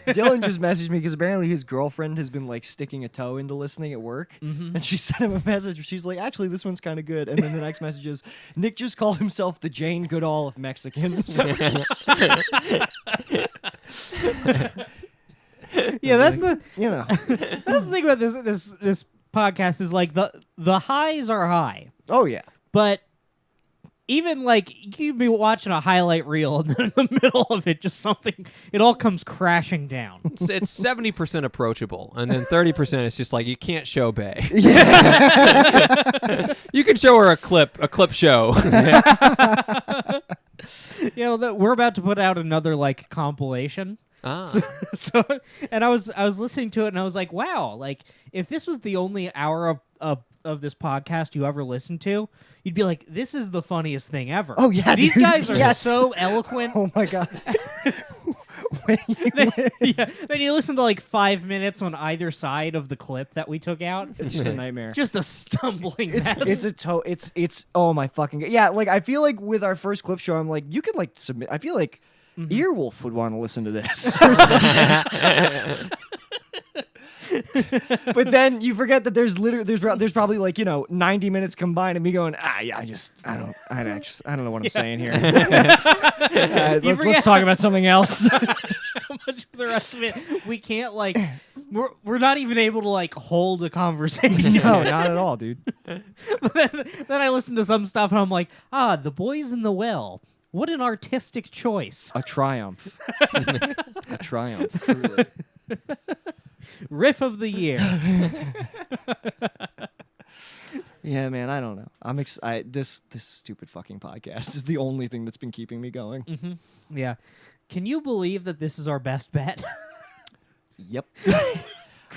Dylan just messaged me because apparently his girlfriend has been like sticking a toe into listening at work, and she sent him a message. She's like, "Actually, this one's kind of good." And then the next message is, "Nick just called himself the Jane Goodall of Mexicans." Yeah, that's the That's the thing about this podcast is like the highs are high, Oh yeah. but even like you could be watching a highlight reel and then in the middle of it, just something, it all comes crashing down. It's 70% approachable, and then 30% is just like you can't show Bay. You can show her a clip show. We're about to put out another like compilation. So and I was listening to it and I was like, wow, like if this was the only hour of this podcast you ever listened to, you'd be like, this is the funniest thing ever. Oh yeah, these dude. guys are Yes. so eloquent. Oh my god. Then you listen to like 5 minutes on either side of the clip that we took out. It's just a nightmare. Just a stumbling mess. It's oh my fucking god. Yeah, like I feel like with our first clip show, I'm like, you could like submit. I feel like Earwolf would want to listen to this. But then you forget that there's probably like 90 minutes combined of me going, I don't know what I'm saying here. Let's talk about something else. How much of the rest of it we can't like we're not even able to like hold a conversation. No, not at all, dude. But then I listen to some stuff and I'm like, The Boys in the Well. What an artistic choice. A triumph. A triumph, truly. Riff of the year. Yeah, man, I don't know. This stupid fucking podcast is the only thing that's been keeping me going. Yeah. Can you believe that this is our best bet? Yep.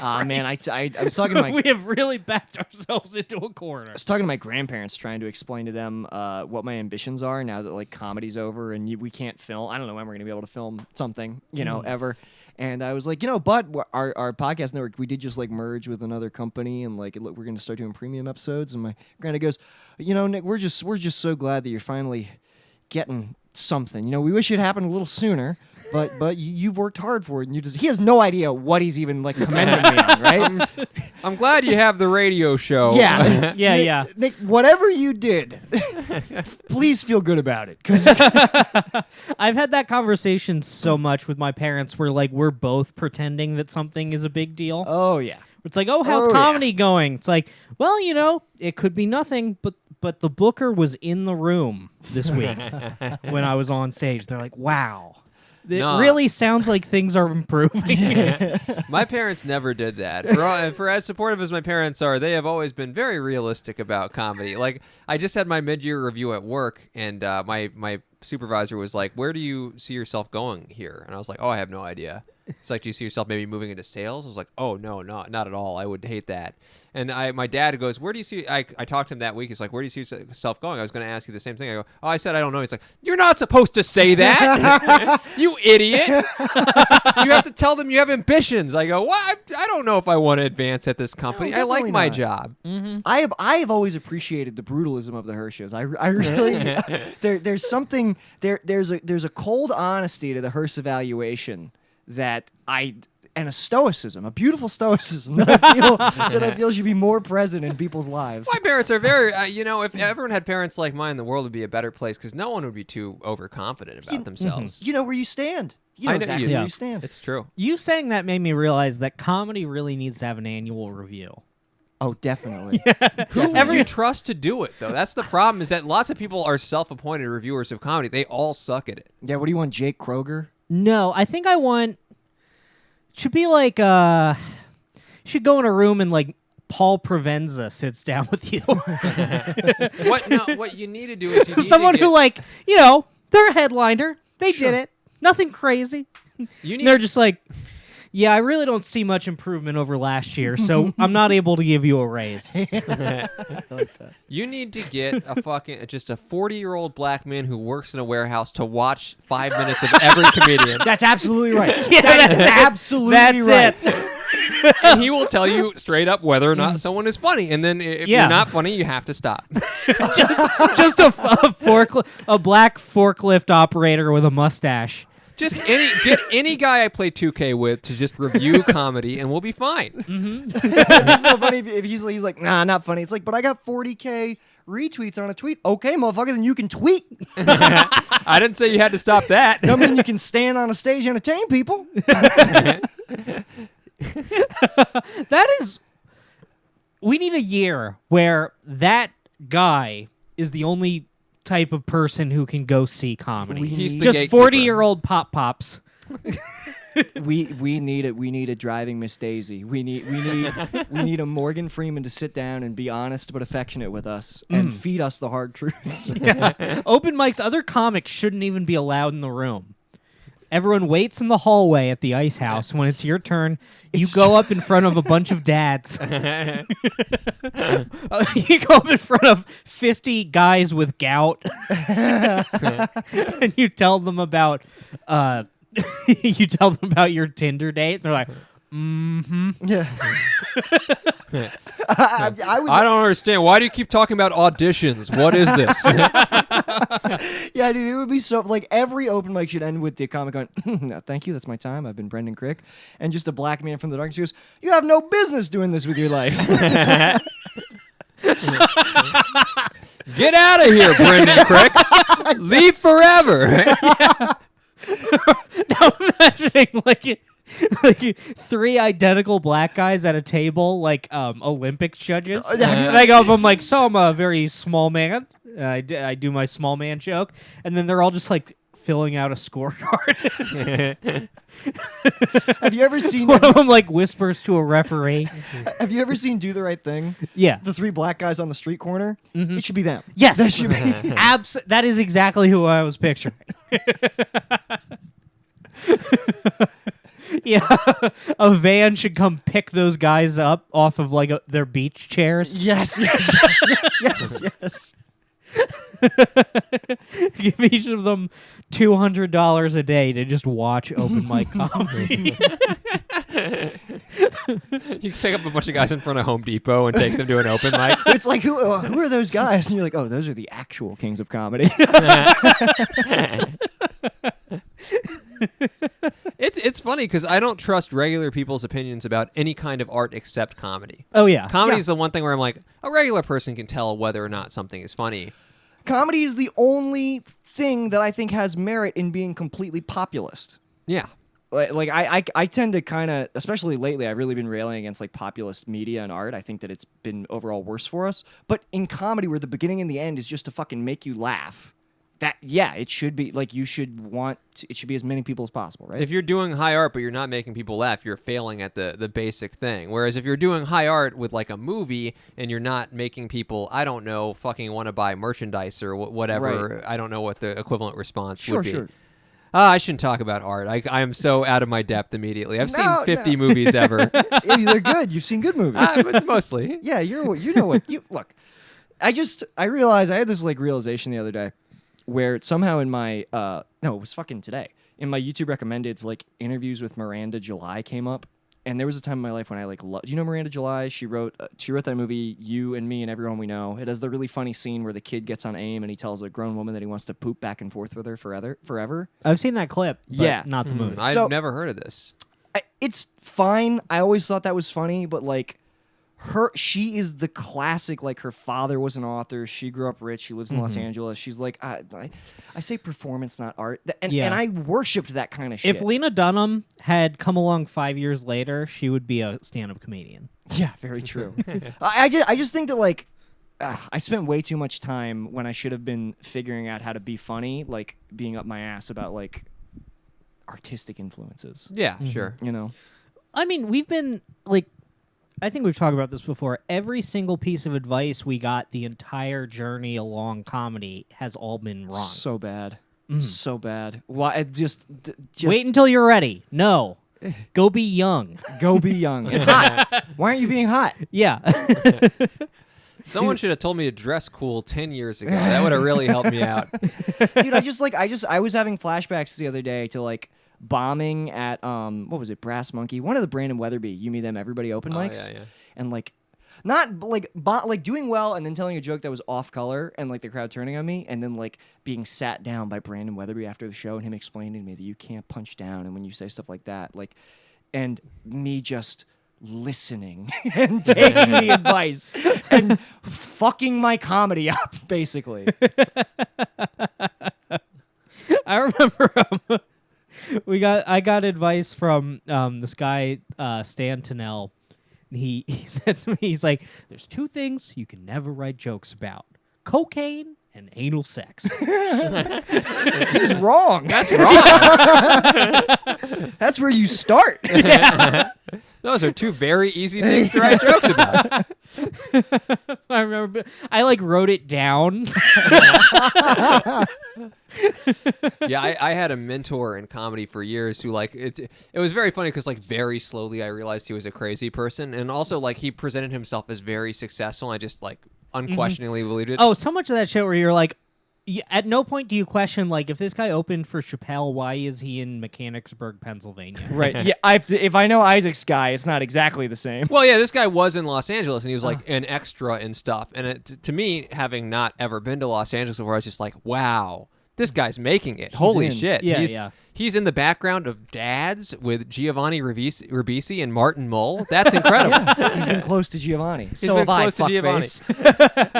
Man, I was talking to my We have really backed ourselves into a corner. I was talking to my grandparents, trying to explain to them what my ambitions are now that like comedy's over and we can't film. I don't know when we're gonna be able to film something, ever. And I was like, but our podcast network, we did just like merge with another company, and like we're gonna start doing premium episodes. And my granddad goes, Nick, we're just so glad that you're finally getting something. We wish it happened a little sooner, but you've worked hard for it, and he has no idea what he's even like commending me on, right? I'm glad you have the radio show. Yeah, Yeah. Nick, whatever you did, please feel good about it, because I've had that conversation so much with my parents where like we're both pretending that something is a big deal. oh yeah. It's like, how's Oh, comedy going? It's like, well, it could be nothing, but the booker was in the room this week when I was on stage. They're like, wow. It really sounds like things are improving. My parents never did that. For as supportive as my parents are, they have always been very realistic about comedy. Like, I just had my mid-year review at work, and my supervisor was like, where do you see yourself going here? And I was like, I have no idea. It's like, do you see yourself maybe moving into sales? I was like, oh, no, not at all. I would hate that. And my dad goes, where do you see, I talked to him that week. He's like, where do you see yourself going? I was going to ask you the same thing. I go, I said, I don't know. He's like, you're not supposed to say that. You idiot. You have to tell them you have ambitions. I go, well, I don't know if I want to advance at this company. I like definitely my not. job. Mm-hmm. I have always appreciated the brutalism of the Hirsches. I really there's something there's a cold honesty to the Hirsch evaluation and a stoicism, a beautiful stoicism that I feel should be more present in people's lives. My parents are very, if everyone had parents like mine, the world would be a better place because no one would be too overconfident about themselves. You know where you stand. You know I know exactly you- where Yeah. you stand. It's true. You saying that made me realize that comedy really needs to have an annual review. Oh, definitely. Who would you trust to do it, though? That's the problem, is that lots of people are self-appointed reviewers of comedy. They all suck at it. Yeah, what do you want, Jake Kroger? No, I think I want. Should be like should go in a room and like Paul Provenza sits down with you. What you need to do is you need Someone to get, who like they're a headliner. They Sure. did it. Nothing crazy. you And need they're just like, yeah, I really don't see much improvement over last year, so I'm not able to give you a raise. you need to get just a 40-year-old black man who works in a warehouse to watch 5 minutes of every comedian, That's absolutely right. Yeah, that is that's it. absolutely That's right. it. and he will tell you straight up whether or not someone is funny. And then if Yeah. you're not funny, you have to stop. Just a black forklift operator with a mustache. Just get any guy I play 2K with to just review comedy, and we'll be fine. It's so funny if he's like, nah, not funny. It's like, but I got 40K retweets on a tweet. Okay, motherfucker, then you can tweet. I didn't say you had to stop that. I mean, you can stand on a stage and entertain people. We need a year where that guy is the only type of person who can go see comedy. He's the Just gatekeeper. 40-year-old pops. we need it. We need a driving Miss Daisy. We need a Morgan Freeman to sit down and be honest but affectionate with us and feed us the hard truths. Open mics, other comics shouldn't even be allowed in the room. Everyone waits in the hallway at the Ice House. When it's your turn, you go up in front of a bunch of dads. You go up in front of 50 guys with gout, and you tell them about your Tinder date. And they're like, Yeah. I don't understand. Why do you keep talking about auditions? What is this? Yeah, dude, it would be so like every open mic should end with the comic going, no, thank you, that's my time. I've been Brendan Crick. And just a black man from the darkness goes, you have no business doing this with your life. Get out of here, Brendan Crick. Leave forever. now imagining like 3 identical black guys at a table, like Olympics judges. And I go up, I'm like, so I'm a very small man. I do my small man joke, and then they're all just like filling out a scorecard. Have you ever seen One of them like whispers to a referee. Have you ever seen Do the Right Thing? Yeah. The 3 black guys on the street corner? It should be them. Yes. That should be That is exactly who I was picturing. Yeah, a van should come pick those guys up off of like their beach chairs. Yes. Give each of them $200 a day to just watch open mic comedy. You pick up a bunch of guys in front of Home Depot and take them to an open mic. It's like, who are those guys? And you're like, oh, those are the actual kings of comedy. It's funny because I don't trust regular people's opinions about any kind of art except comedy. Oh yeah, Comedy is the one thing where I'm like, a regular person can tell whether or not something is funny. Comedy is the only thing that I think has merit in being completely populist. Yeah. Like I tend to kind of, especially lately, I've really been railing against like populist media and art. I think that it's been overall worse for us. But in comedy, where the beginning and the end is just to fucking make you laugh, it should be like it should be as many people as possible, right? If you're doing high art but you're not making people laugh, you're failing at the basic thing. Whereas if you're doing high art with like a movie and you're not making people, I don't know, fucking want to buy merchandise or whatever, Right. I don't know what the equivalent response Sure, would be. sure. I shouldn't talk about art. I am so out of my depth immediately. I've seen No, 50 movies ever. Yeah, they're good. You've seen good movies. But mostly. Yeah, you know what you look. I realized I had this like realization the other day where somehow in my no, it was fucking today. In my YouTube recommendeds, like interviews with Miranda July came up. And there was a time in my life when I like do you know Miranda July? She wrote that movie You and Me and Everyone We Know. It has the really funny scene where the kid gets on AIM and he tells a grown woman that he wants to poop back and forth with her forever. I've seen that clip. But Yeah. not the movie. I've So- never heard of this. It's fine. I always thought that was funny, but like she is the classic, like her father was an author, she grew up rich, she lives in Los Angeles. She's like, I say performance, not art. And I worshipped that kind of shit. If Lena Dunham had come along 5 years later, she would be a stand-up comedian. Yeah, very true. I just think that like I spent way too much time when I should have been figuring out how to be funny, like being up my ass about like artistic influences. Yeah, sure. You know? I mean, we've been like, I think we've talked about this before. Every single piece of advice we got the entire journey along comedy has all been wrong. So bad. So bad. Why? Just Wait until you're ready. No. Go be young. Go be young and hot. Why aren't you being hot? Yeah. Someone should have told me to dress cool 10 years ago. That would have really helped me out. Dude, I was having flashbacks the other day to like bombing at what was it, Brass Monkey, one of the Brandon Weatherby, You Me Them Everybody open mics. Yeah. And like not like like doing well and then telling a joke that was off color and like the crowd turning on me and then like being sat down by Brandon Weatherby after the show and him explaining to me that you can't punch down and when you say stuff like that, like, and me just listening and taking the advice and fucking my comedy up, basically. I remember I got advice from this guy Stan Tennell. He said to me, he's like, "There's two things you can never write jokes about: cocaine and anal sex." He's wrong. That's wrong. That's where you start. Yeah. Those are two very easy things to write jokes about. I remember I like wrote it down. Yeah, I had a mentor in comedy for years who like it was very funny because like very slowly I realized he was a crazy person and also like he presented himself as very successful and I just like unquestioningly believed it. Oh, so much of that shit where you're like, at no point do you question like if this guy opened for Chappelle, why is he in Mechanicsburg, Pennsylvania? Right. Yeah. If I know Isaac's guy, it's not exactly the same. Well, yeah, this guy was in Los Angeles and he was like an extra and stuff. And to me, having not ever been to Los Angeles before, I was just like, wow. This guy's making it. Holy in. shit. Yeah, He's in the background of Dads with Giovanni Ribisi and Martin Mull. That's incredible. He's been close to Giovanni. He's been close to Giovanni.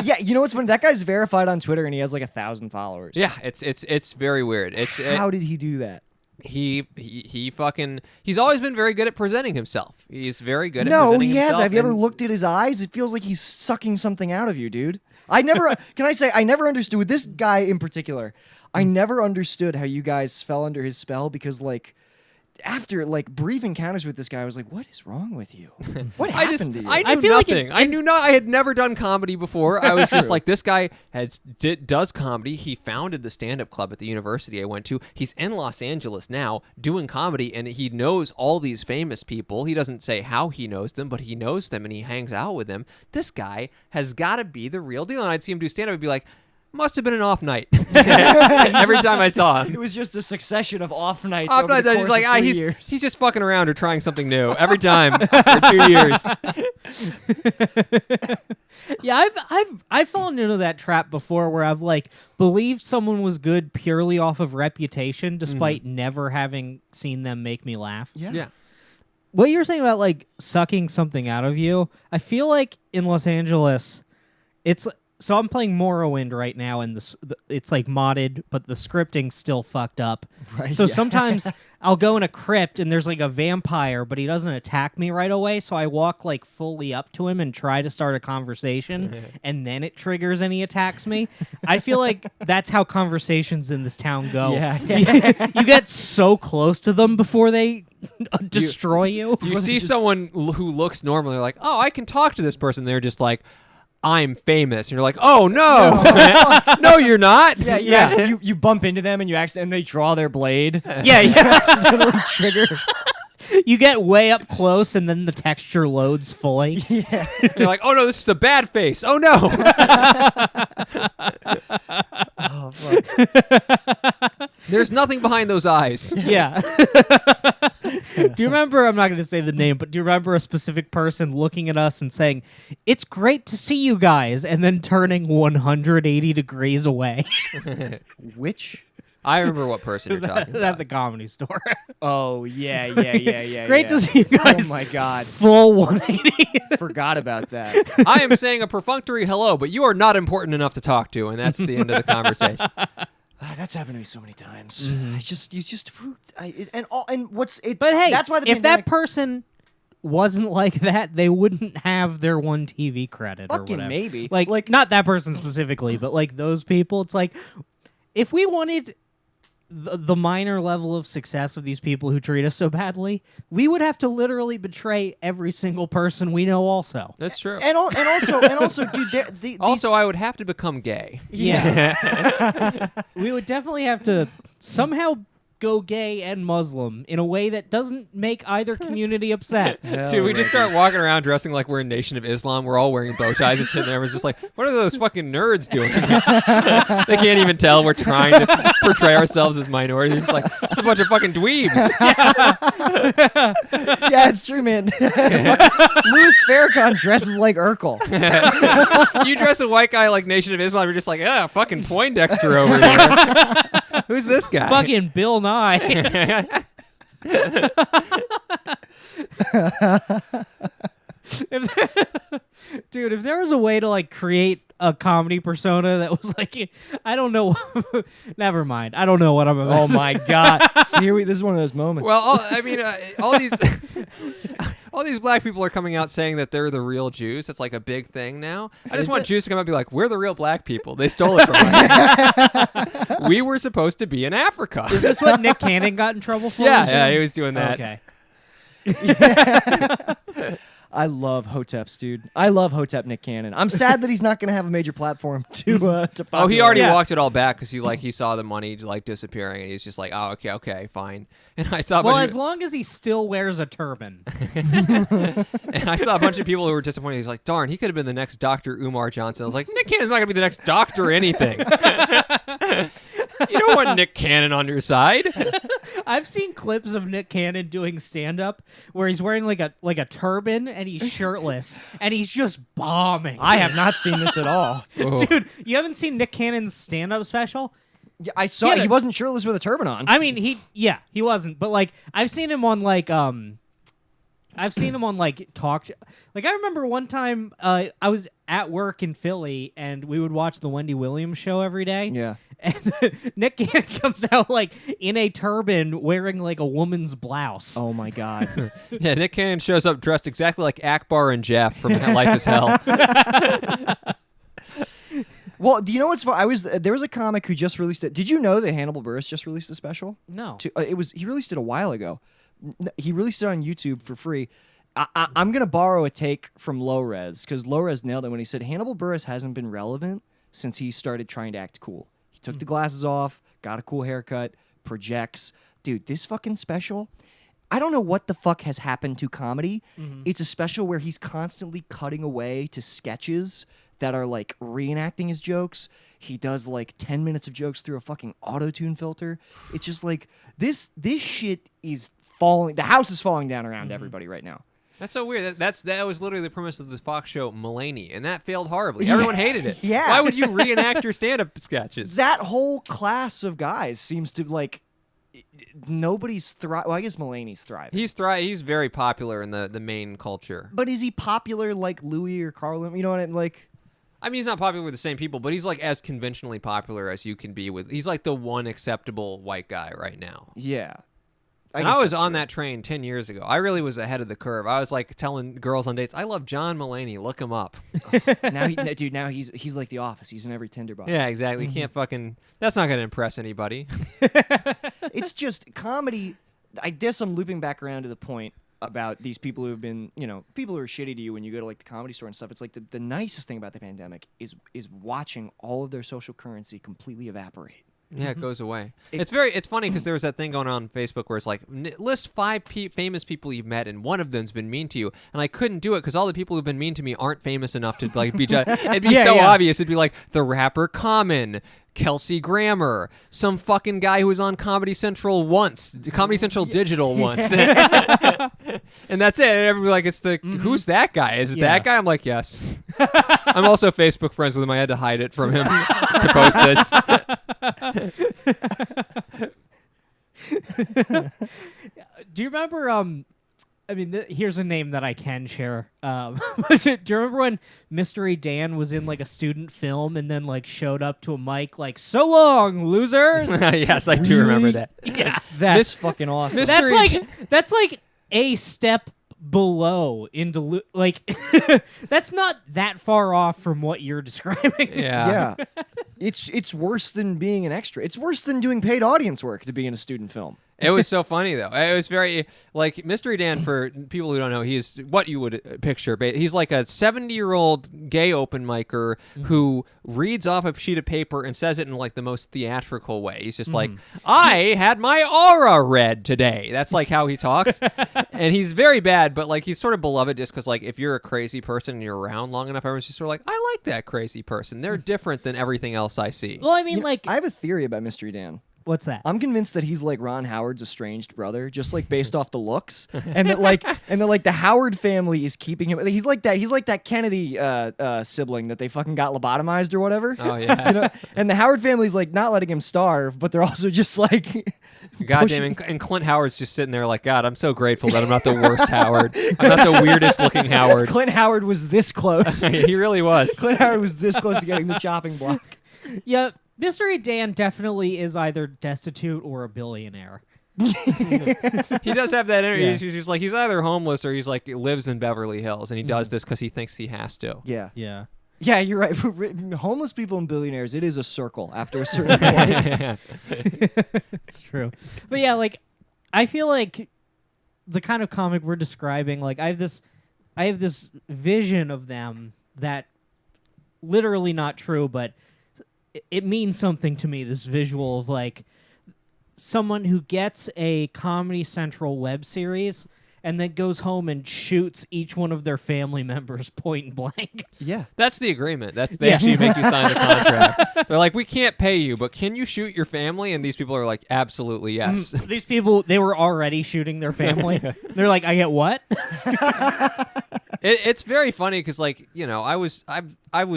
Yeah, you know what's funny? That guy's verified on Twitter and he has like 1,000 followers. Yeah, it's very weird. How did he do that? He fucking he's always been very good at presenting himself. He's very good at No, presenting he himself. has. Have you ever and- looked at his eyes? It feels like he's sucking something out of you, dude. I never can I say I never understood with this guy in particular. I never understood how you guys fell under his spell because like after like brief encounters with this guy, I was like, what is wrong with you? What happened to you? I knew I feel like nothing. I knew not. I had never done comedy before. I was just like, this guy does comedy. He founded the stand-up club at the university I went to. He's in Los Angeles now doing comedy, and he knows all these famous people. He doesn't say how he knows them, but he knows them, and he hangs out with them. This guy has got to be the real deal. And I'd see him do stand-up, I'd be like, must have been an off night. Every time I saw him. It was just a succession of off nights. Off over nights, the I course was like, of 3 he's years. just fucking around or trying something new every time for 2 years. Yeah, I've fallen into that trap before where I've like believed someone was good purely off of reputation despite never having seen them make me laugh. Yeah. What you were saying about like sucking something out of you, I feel like in Los Angeles, so I'm playing Morrowind right now, and it's like modded, but the scripting's still fucked up. Right, So yeah. sometimes I'll go in a crypt and there's like a vampire, but he doesn't attack me right away. So I walk like fully up to him and try to start a conversation, and then it triggers and he attacks me. I feel like that's how conversations in this town go. Yeah. You get so close to them before they destroy you. You see someone who looks normal, you're like, oh, I can talk to this person. They're just like, I'm famous. And you're like, oh, no. No, you're not. Yeah. You bump into them and and they draw their blade. Yeah. Accidentally trigger. You get way up close and then the texture loads fully. And you're like, oh, no, this is a bad face. Oh, no. Oh, fuck. There's nothing behind those eyes. Yeah. Do you remember, I'm not going to say the name, but do you remember a specific person looking at us and saying, it's great to see you guys, and then turning 180 degrees away? Which I remember what person you're talking at about. the Comedy Store. Oh yeah. Great to see you guys. Oh my god, Full 180. forgot about that. I am saying a perfunctory hello, but you are not important enough to talk to, and that's the end of the conversation. That's happened to me so many times. Mm-hmm. And what's it? But hey, that's why the if pandemic, that person wasn't like that, they wouldn't have their one TV credit or Fucking whatever. maybe. Like not that person specifically, but like those people. It's like if we wanted the minor level of success of these people who treat us so badly, we would have to literally betray every single person we know. Also, That's true. and also, dude. Also, I would have to become gay. yeah, we would definitely have to somehow go gay and Muslim in a way that doesn't make either community upset. Dude, we just start walking around dressing like we're a Nation of Islam. We're all wearing bow ties and shit, and everyone's just like, what are those fucking nerds doing? They can't even tell we're trying to portray ourselves as minorities. It's like, it's a bunch of fucking dweebs. Yeah, it's true, man. Louis Farrakhan dresses like Urkel. You dress a white guy like Nation of Islam, you're just like, fucking Poindexter over here. Who's this guy? Fucking Bill Nye. Dude, if there was a way to like create a comedy persona that was like, I don't know. Never mind. I don't know what I'm about. Oh my god! See, this is one of those moments. Well, all these black people are coming out saying that they're the real Jews. It's like a big thing now. I just want Jews to come out and be like, we're the real black people. They stole it from us. We were supposed to be in Africa. Is this what Nick Cannon got in trouble for? Yeah, he was doing that. Okay. I love Hoteps, dude. I love Hotep Nick Cannon. I'm sad that he's not going to have a major platform to Oh, he already Yeah. walked it all back because he saw the money like disappearing, and he's just like, oh, okay, fine. And I saw a Well, bunch as long as he still wears a turban. and I saw a bunch of people who were disappointed. He's like, darn, he could have been the next Dr. Umar Johnson. I was like, Nick Cannon's not gonna be the next doctor or anything. You don't want Nick Cannon on your side. I've seen clips of Nick Cannon doing stand-up where he's wearing like a turban and he's shirtless and he's just bombing. I have not seen this at all. Oh. Dude, you haven't seen Nick Cannon's stand-up special? Yeah, I saw Yeah, he wasn't shirtless with a turban on. I mean, he wasn't, but like I've seen him on like talk like I remember one time I was at work in Philly and we would watch the Wendy Williams show every day. Yeah. And Nick Cannon comes out like in a turban wearing like a woman's blouse. Oh my god. Yeah, Nick Cannon shows up dressed exactly like Akbar and Jeff from Life is Hell. Well, do you know what's fun? There was a comic who just released it. Did you know that Hannibal Buress just released a special? No. He released it a while ago. He released it on YouTube for free. I'm gonna borrow a take from Low Res because Low Res nailed it when he said Hannibal Buress hasn't been relevant since he started trying to act cool. He took the glasses off, got a cool haircut, projects. Dude, this fucking special. I don't know what the fuck has happened to comedy. It's a special where he's constantly cutting away to sketches that are like reenacting his jokes. He does like 10 minutes of jokes through a fucking auto-tune filter. It's just like this shit is falling. The house is falling down around everybody right now. That's so weird. That was literally the premise of the Fox show Mulaney, and that failed horribly. Everyone hated it. Yeah. Why would you reenact your stand-up sketches? That whole class of guys seems to like nobody's thriving. Well, I guess Mulaney's thriving. He's very popular in the main culture. But is he popular like Louis or Carlin? You know what I mean? Like, I mean, he's not popular with the same people, but he's like as conventionally popular as you can be with. He's like the one acceptable white guy right now. yeah. And guess I was that's on true. that train 10 years ago. I really was ahead of the curve. I was like telling girls on dates, I love John Mulaney. Look him up. Now he's like The Office. He's in every Tinderbox. Yeah, exactly. You can't fucking. That's not going to impress anybody. It's just comedy. I guess I'm looping back around to the point about these people who have been, people who are shitty to you when you go to like the Comedy Store and stuff. It's like the nicest thing about the pandemic is watching all of their social currency completely evaporate. Yeah, it goes away. It's funny because there was that thing going on Facebook where it's like list 5 famous people you've met and one of them's been mean to you, and I couldn't do it because all the people who've been mean to me aren't famous enough to like be. It'd be so obvious. It'd be like the rapper Common, Kelsey Grammer, some fucking guy who was on Comedy Central once, Comedy Central Digital once. And that's it. And everybody's like, it's the who's that guy? Is it Yeah. that guy? I'm like, yes. I'm also Facebook friends with him. I had to hide it from him to post this. Do you remember? I mean, here's a name that I can share. Do you remember when Mystery Dan was in like a student film and then like showed up to a mic like, "So long, losers." Yes, I do remember that. Yeah, That's fucking awesome. that's like a step below into like that's not that far off from what you're describing. Yeah. Yeah. It's worse than being an extra. It's worse than doing paid audience work to be in a student film. It was so funny though. It was very like Mystery Dan. For people who don't know, he's what you would picture. He's like a 70-year-old gay open micer who reads off a sheet of paper and says it in like the most theatrical way. He's just like, "I had my aura read today." That's like how he talks, and he's very bad. But like he's sort of beloved just because like if you're a crazy person and you're around long enough, everyone's just sort of like, "I like that crazy person. They're different than everything else I see." Well, I mean, like, I have a theory about Mystery Dan. what's that? I'm convinced that he's like Ron Howard's estranged brother, just like based off the looks, and that like the Howard family is keeping him. He's like that Kennedy sibling that they fucking got lobotomized or whatever. Oh yeah. You know? And the Howard family's like not letting him starve, but they're also just like, Goddamn, and Clint Howard's just sitting there like, God, I'm so grateful that I'm not the worst Howard. I'm not the weirdest looking Howard. Clint Howard was this close. He really was. Clint Howard was this close to getting the chopping block. Yeah, Mystery Dan definitely is either destitute or a billionaire. He does have that energy. Yeah. He's like, he's either homeless or he's like lives in Beverly Hills, and he does this because he thinks he has to. Yeah. Yeah. Yeah, you're right. Homeless people and billionaires, it is a circle after a certain point. It's true. But yeah, like I feel like the kind of comic we're describing, like I have this vision of them that literally not true, but it means something to me, this visual of like someone who gets a Comedy Central web series and then goes home and shoots each one of their family members point blank. Yeah. That's the agreement. They actually make you sign the contract. They're like, we can't pay you, but can you shoot your family? And these people are like, absolutely yes. These people, they were already shooting their family. They're like, I get what? It's very funny because, like, you know, I was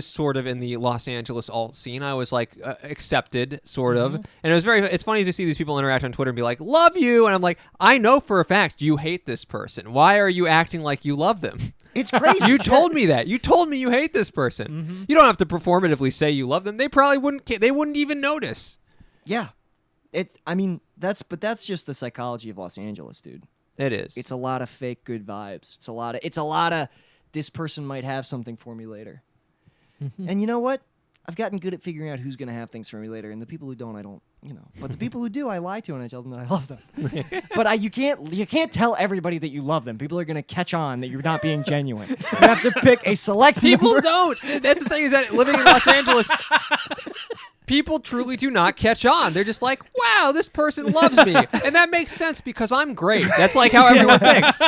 sort of in the Los Angeles alt scene. I was like accepted, sort of, and it's funny to see these people interact on Twitter and be like, "Love you," and I'm like, I know for a fact you hate this person. Why are you acting like you love them? It's crazy. You told me that. You told me you hate this person. You don't have to performatively say you love them. They probably wouldn't. They wouldn't even notice. Yeah. That's just the psychology of Los Angeles, dude. It is. It's a lot of fake good vibes. It's a lot of this person might have something for me later. And you know what? I've gotten good at figuring out who's going to have things for me later, and the people who don't, I don't, you know. But the people who do, I lie to and I tell them that I love them. But you can't tell everybody that you love them. People are going to catch on that you're not being genuine. You have to pick a select People number. don't. That's the thing, is that living in Los Angeles, people truly do not catch on. They're just like, wow, this person loves me. And that makes sense because I'm great. That's like how everyone thinks.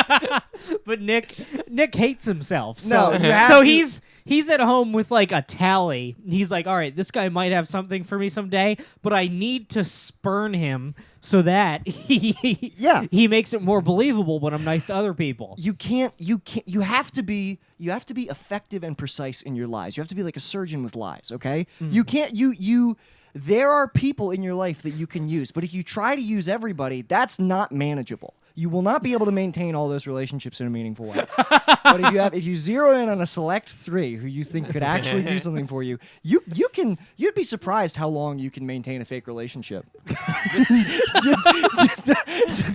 But Nick hates himself. So, No, you have so to- he's at home with like a tally. He's like, all right, this guy might have something for me someday, but I need to spurn him so that he makes it more believable when I'm nice to other people. You have to be effective and precise in your lies. You have to be like a surgeon with lies, okay? You can't there are people in your life that you can use, but if you try to use everybody, that's not manageable. You will not be able to maintain all those relationships in a meaningful way. But if you zero in on a select 3 who you think could actually do something for you, you'd be surprised how long you can maintain a fake relationship. did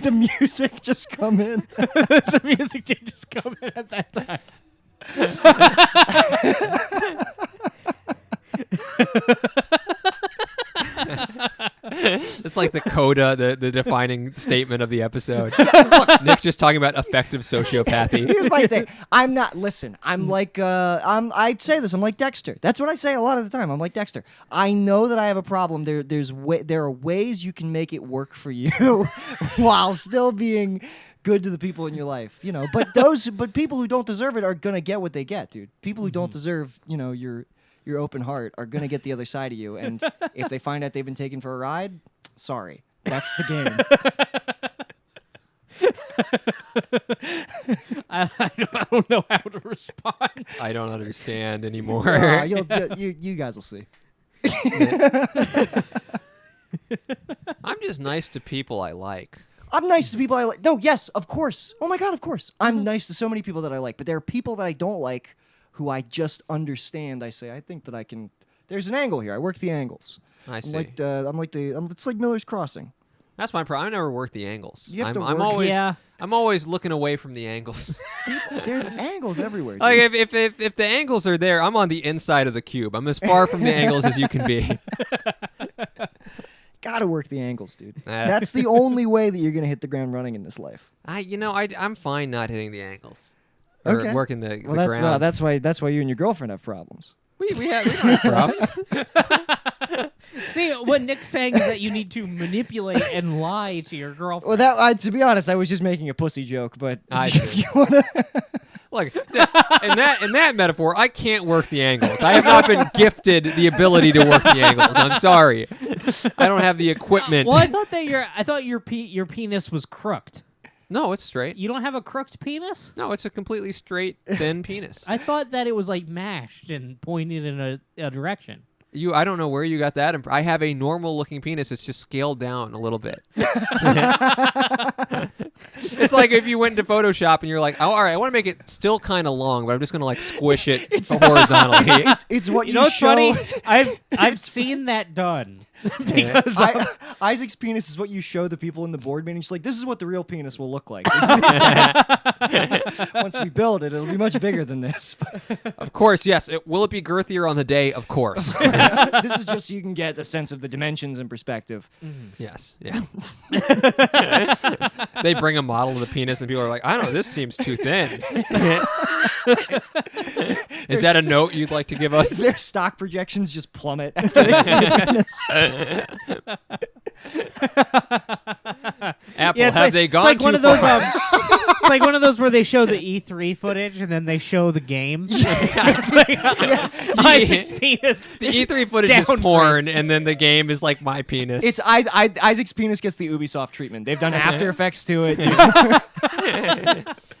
the music just come in? The music did just come in at that time. It's like the coda, the defining statement of the episode. Look, Nick just talking about effective sociopathy. Here's my thing. I'm not. Listen. I'm like. I'd say this. I'm like Dexter. That's what I say a lot of the time. I'm like Dexter. I know that I have a problem. There are ways you can make it work for you, while still being good to the people in your life. You know. But people who don't deserve it are gonna get what they get, dude. People who don't deserve, you know, your open heart are gonna get the other side of you. And if they find out they've been taken for a ride, sorry. That's the game. don't know how to respond. I don't understand anymore. You guys will see. I'm just nice to people I like. I'm nice to people I like. No, yes, of course. Oh my God, of course. I'm nice to so many people that I like, but there are people that I don't like who I just understand. I say, I think that I can. There's an angle here. I work the angles. I see. It's like Miller's Crossing. That's my problem. I never work the angles. You have to I'm work- always, Yeah. I'm always looking away from the angles. There's angles everywhere. Dude. Like if the angles are there, I'm on the inside of the cube. I'm as far from the angles as you can be. Gotta work the angles, dude. That's the only way that you're gonna hit the ground running in this life. I'm fine not hitting the angles. Or Okay. working the Well, ground. that's why you and your girlfriend have problems. We don't have problems. See, what Nick's saying is that you need to manipulate and lie to your girlfriend. Well, to be honest, I was just making a pussy joke, but I if see. you wanna, Look, in that metaphor, I can't work the angles. I have not been gifted the ability to work the angles. I'm sorry. I don't have the equipment. Well, I thought your penis was crooked. No, it's straight. You don't have a crooked penis? No, it's a completely straight, thin penis. I thought that it was like mashed and pointed in a direction. I don't know where you got that. I have a normal-looking penis. It's just scaled down a little bit. It's like if you went into Photoshop and you're like, oh, all right, I want to make it still kind of long, but I'm just going to like squish it horizontally. it's what You know what's show. funny? I've seen that done. Because Isaac's penis is what you show the people in the board meeting. She's like, this is what the real penis will look like. Once we build it, it'll be much bigger than this. Of course, yes. Will it be girthier on the day? Of course. This is just so you can get a sense of the dimensions and perspective. Yes. Yeah. They bring a model of the penis and people are like, I don't know, this seems too thin. Is that a note you'd like to give us? Their stock projections just plummet after they see the penis. Apple, Yeah, it's have like, they it's gone like too one of those. far? It's like one of those where they show the E3 footage and then they show the game. It's like, Isaac's penis. The E3 footage is Downgrade. porn, and then the game is like my penis. It's Isaac's penis gets the Ubisoft treatment. They've done After Effects to it.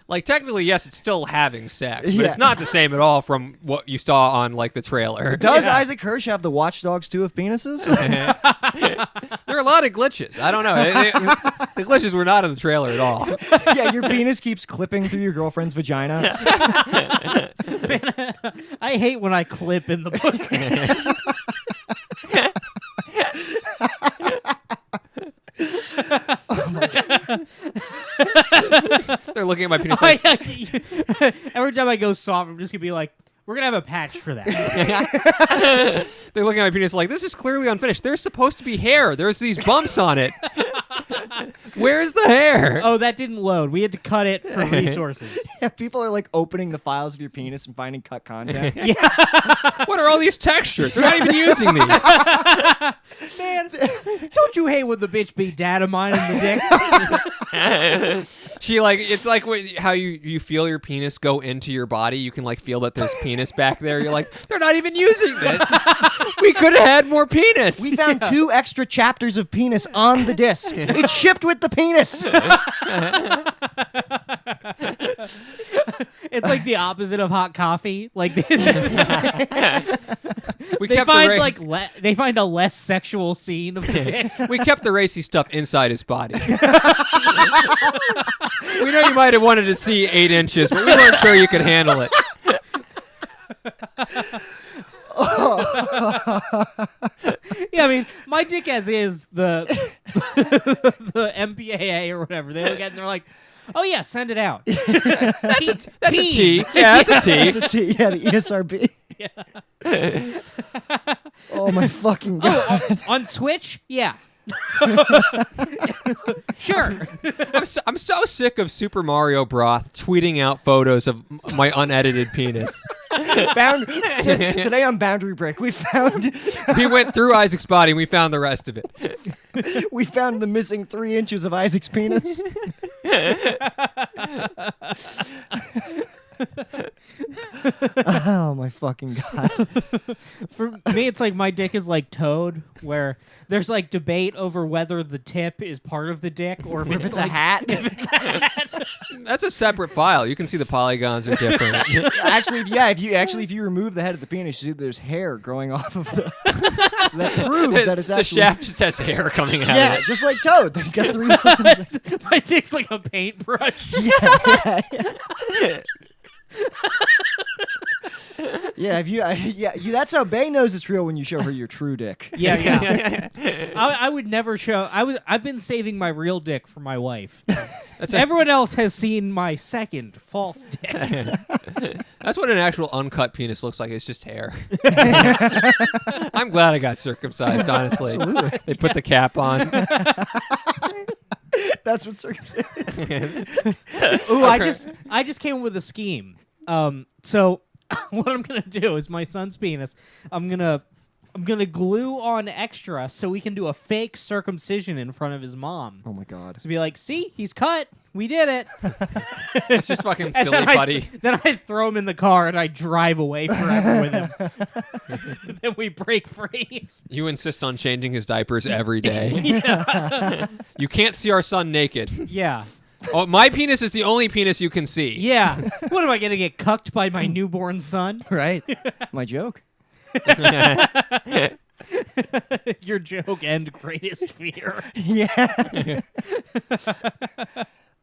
like technically, yes, it's still having sex, but Yeah. it's not the same at all from what you saw on like the trailer. Does Isaac Hirsch have the Watch Dogs 2 of penises? There are a lot of glitches. I don't know. The glitches were not in the trailer at all. Yeah, your penis keeps clipping through your girlfriend's vagina. I hate when I clip in the pussy. They're looking at my penis like, Every time I go soft, I'm just gonna be like, "We're gonna have a patch for that." they're looking at my penis like, this is clearly unfinished. There's supposed to be hair. There's these bumps on it. Where's the hair? Oh, that didn't load. We had to cut it for resources. Yeah, people are like opening the files of your penis and finding cut content. What are all these textures? They're not even using these. Man, don't you hate when the bitch be data mining the dick? She like, it's like how you feel your penis go into your body. You can like feel that there's penis back there. You're like, they're not even using this. We could have had more penis. We found 2 extra chapters of penis on the disc. It's shipped with the penis. It's like the opposite of hot coffee. Like We they kept find the like they find a less sexual scene of the dick. we kept the racy stuff inside his body. We know you might have wanted to see 8 inches, but we weren't sure you could handle it. Yeah, I mean, my dick as is the the MPAA or whatever. They look at it and they're like, "Oh yeah, send it out." That's a T. Yeah, that's a T. It's a T. Yeah, the ESRB. Oh my fucking god. Oh, on Switch? Yeah. Sure. I'm so sick of Super Mario Broth tweeting out photos of my unedited penis. Today on Boundary Break, we found We went through Isaac's body and we found the rest of it. the missing 3 inches of Isaac's penis. Oh my fucking god. For me, it's like my dick is like Toad, where there's like debate over whether the tip is part of the dick or if it's a like, hat. That's a separate file. You can see the polygons are different. Actually, yeah. If you remove the head of the penis, you see there's hair growing off of the. So that proves that it's the actually. shaft just has hair coming out Yeah, of it. just like Toad. There's got 3 buttons. my dick's like a paintbrush. Yeah, that's how Bay knows it's real when you show her your true dick. Yeah. I would never show. I've been saving my real dick for my wife. Everyone else has seen my second false dick. That's what an actual uncut penis looks like. It's just hair. I'm glad I got circumcised, honestly. Absolutely. They put the cap on. That's what circumcision is. Ooh, I just came up with a scheme. So what I'm gonna do is my son's penis. I'm gonna glue on extra so we can do a fake circumcision in front of his mom. Oh my god. To be like, see, he's cut. We did it. It's just fucking And silly then putty. Then I throw him in the car and I drive away forever with him. Then we break free. You insist on changing his diapers every day. You can't see our son naked. Yeah. Oh, my penis is the only penis you can see. Yeah. What am I gonna get cucked by my newborn son? Right. My joke. Your joke and greatest fear. Yeah.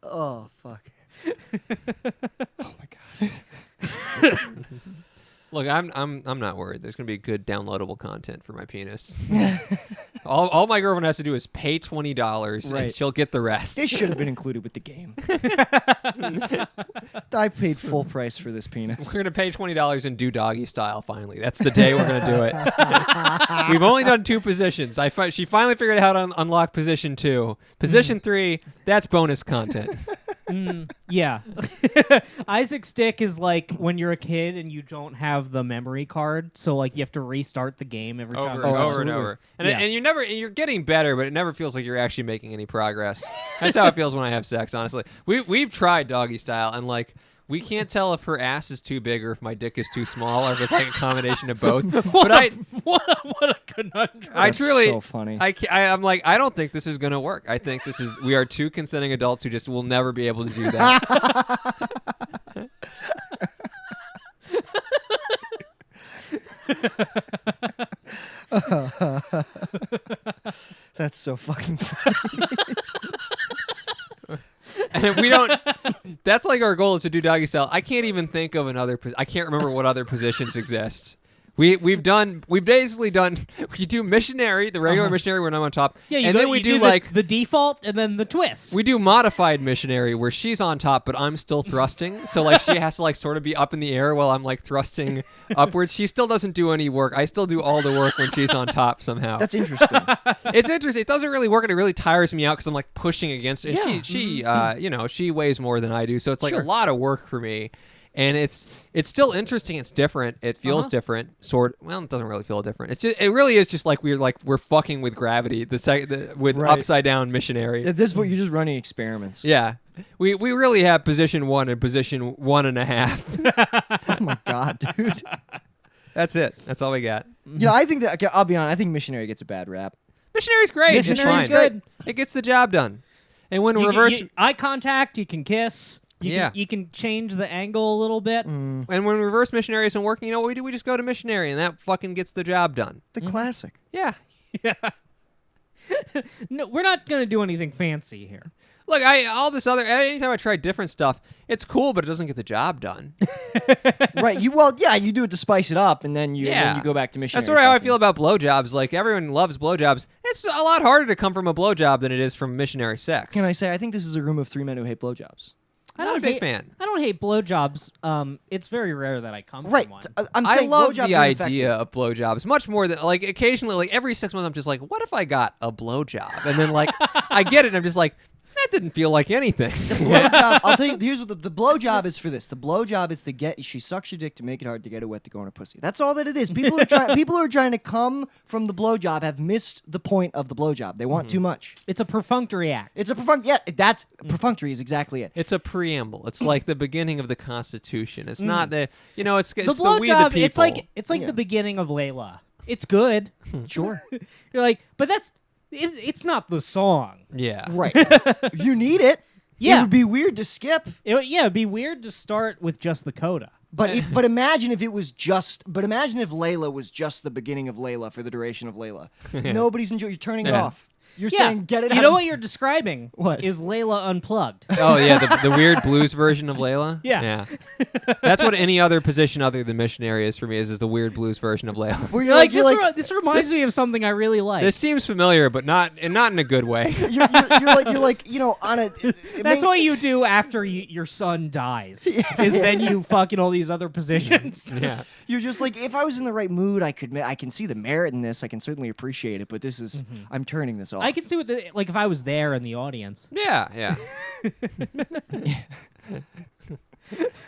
Oh fuck. Oh my god. Look, I'm not worried. There's gonna be good downloadable content for my penis. all my girlfriend has to do is pay $20, Right. and she'll get the rest. This should have been included with the game. I paid full price for this penis. We're gonna pay $20 and do doggy style. Finally, that's the day we're gonna do it. We've only done 2 positions. She finally figured out how to unlock position 2. Position 3, that's bonus content. Yeah. Isaac's dick is like when you're a kid and you don't have the memory card, so like you have to restart the game every time. Over and absolutely. over. And, Yeah. and you're getting better, but it never feels like you're actually making any progress. That's how it feels when I have sex, honestly. We've tried doggy style, and like we can't tell if her ass is too big or if my dick is too small, or if it's like a combination of both. What But a conundrum. I That's truly, so funny. I'm like, I don't think this is gonna work. I think we are 2 consenting adults who just will never be able to do that. That's so fucking funny. And we don't. That's like our goal is to do doggy style. I can't even think of another. I can't remember what other positions exist. We've basically done. We do missionary, the regular missionary when I'm on top. Yeah, and then we do the, like the default and then the twist. we do modified missionary where she's on top, but I'm still thrusting. So like she has to like sort of be up in the air while I'm like thrusting upwards. She still doesn't do any work. I still do all the work when she's on top somehow. That's interesting. It's interesting. It doesn't really work, and it really tires me out because I'm like pushing against it. Yeah. She she weighs more than I do, so it's like Sure. a lot of work for me. And it's still interesting. It's different. It feels different. Well, it doesn't really feel different. It really is just like we're fucking with gravity. With Right. upside down missionary. At this point, you're just running experiments. Yeah, we really have position 1 and position 1.5. Oh my god, dude. That's it. That's all we got. You know, I think that okay, I'll be honest. I think missionary gets a bad rap. Missionary's great. Missionary's it's fine. good. It gets the job done. And when You reverse eye contact, you can kiss. Yeah. You can change the angle a little bit. and when reverse missionary isn't working, you know what we do? We just go to missionary, and that fucking gets the job done. The classic. Yeah. No, we're not going to do anything fancy here. Look, anytime I try different stuff, it's cool, but it doesn't get the job done. Right. You do it to spice it up, and then you go back to missionary. That's sort of how I fucking. feel about blowjobs. Like, everyone loves blowjobs. It's a lot harder to come from a blowjob than it is from missionary sex. Can I say I think this is a room of 3 men who hate blowjobs. Not a big fan. I don't hate blowjobs. It's very rare that I come Right. from one. I'm I saying love blowjobs the are idea effective. of blowjobs much more than, like, occasionally, like, every 6 months, I'm just like, what if I got a blowjob? And then, like, I get it, and I'm just like, That didn't feel like anything. Blowjob, I'll tell you. Here's what the blowjob is for this. The blowjob is to get. She sucks your dick to make it hard to get it wet to go in her pussy. That's all that it is. People who are trying to come from the blowjob have missed the point of the blowjob. They want too much. It's a perfunctory act. It's a perfunctory. Yeah, that's perfunctory is exactly it. It's a preamble. It's like the beginning of the Constitution. It's not the it's The the we the blowjob, people. it's like Yeah. the beginning of Layla. It's good. Sure. You're like, but it's not the song. Yeah. Right. You need it. Yeah. It would be weird to skip. It'd be weird to start with just the coda. But imagine if it was just. But imagine if Layla was just the beginning of Layla for the duration of Layla. Nobody's enjoying. You're turning it Yeah. off. You're saying get it. You out know of- what you're describing? What? Is Layla unplugged? Oh yeah, the weird blues version of Layla. Yeah. That's what any other position other than missionary is for me. Is the weird blues version of Layla. Where You're like, this reminds me of something I really like. This seems familiar, but not in a good way. you're like on a. That's what you do after your son dies. Is then you fucking all these other positions. Yeah. You're just like, if I was in the right mood, I can see the merit in this. I can certainly appreciate it, but this is I'm turning this off. I can see what if I was there in the audience. Yeah.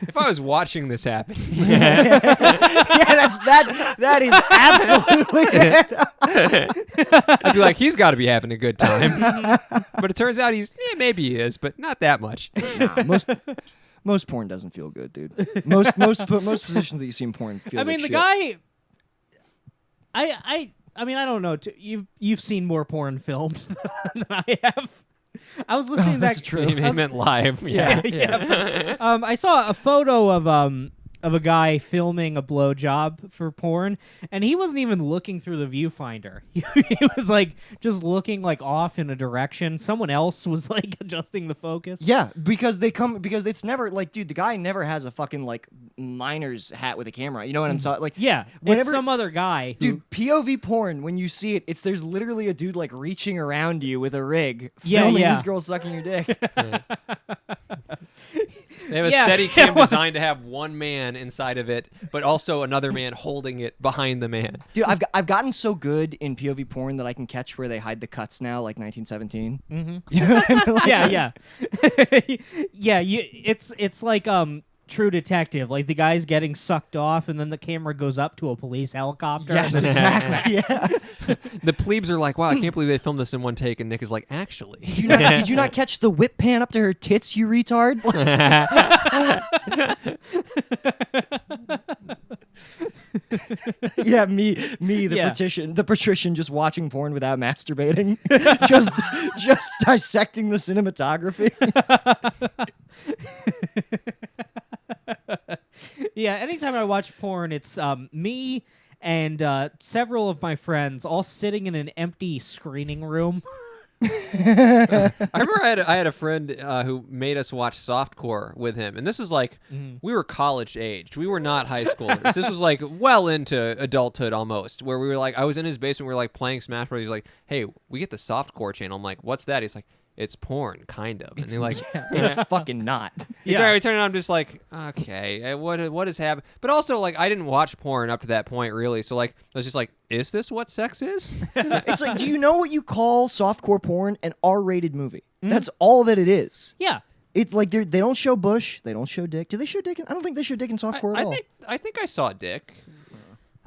If I was watching this happen, yeah, that is absolutely it. I'd be like, he's got to be having a good time. But it turns out maybe he is, but not that much. Nah, most porn doesn't feel good, dude. Most positions that you see in porn feel I mean, like the shit. guy. I mean, I don't know. You've seen more porn filmed than I have. I was listening that's back. true. He meant live. Yeah. I saw a photo of a guy filming a blowjob for porn, and he wasn't even looking through the viewfinder. He was like just looking like off in a direction. Someone else was like adjusting the focus. Yeah, because it's never like, dude, the guy never has a fucking like miner's hat with a camera. You know what I'm saying? Like, Yeah, whenever it's some other guy. Dude, POV porn, when you see it, there's literally a dude like reaching around you with a rig, Yeah, filming yeah. this girl sucking your dick. They have a Yeah. steady cam designed to have one man inside of it, but also another man holding it behind the man. Dude, I've gotten so good in POV porn that I can catch where they hide the cuts now, like 1917. Mm-hmm. You know what I mean? Like, yeah. It's like True Detective. Like the guy's getting sucked off, and then the camera goes up to a police helicopter. yes, exactly. Yeah. The plebes are like, wow, I can't believe they filmed this in one take. And Nick is like, actually. Did you not catch the whip pan up to her tits, you retard? Yeah, me, Yeah. the patrician, just watching porn without masturbating, just dissecting the cinematography. Yeah, anytime I watch porn, it's me and several of my friends all sitting in an empty screening room. I remember I had a friend who made us watch softcore with him, and this was like we were college aged. We were not high schoolers. This was like well into adulthood almost, where we were like, I was in his basement, we were like playing Smash Bros. He's like, hey, we get the softcore channel. I'm like, what's that? He's like, it's porn, kind of. And he's like, It's fucking not. we turn it on, I'm just like, okay, what is happening? But also, like, I didn't watch porn up to that point, really. So, like, I was just like, is this what sex is? It's like, do you know what you call softcore porn? An R-rated movie. That's all that it is. Yeah. It's like they don't show bush, they don't show dick. Do they show dick? I don't think they show dick in softcore at all. I think I saw Dick.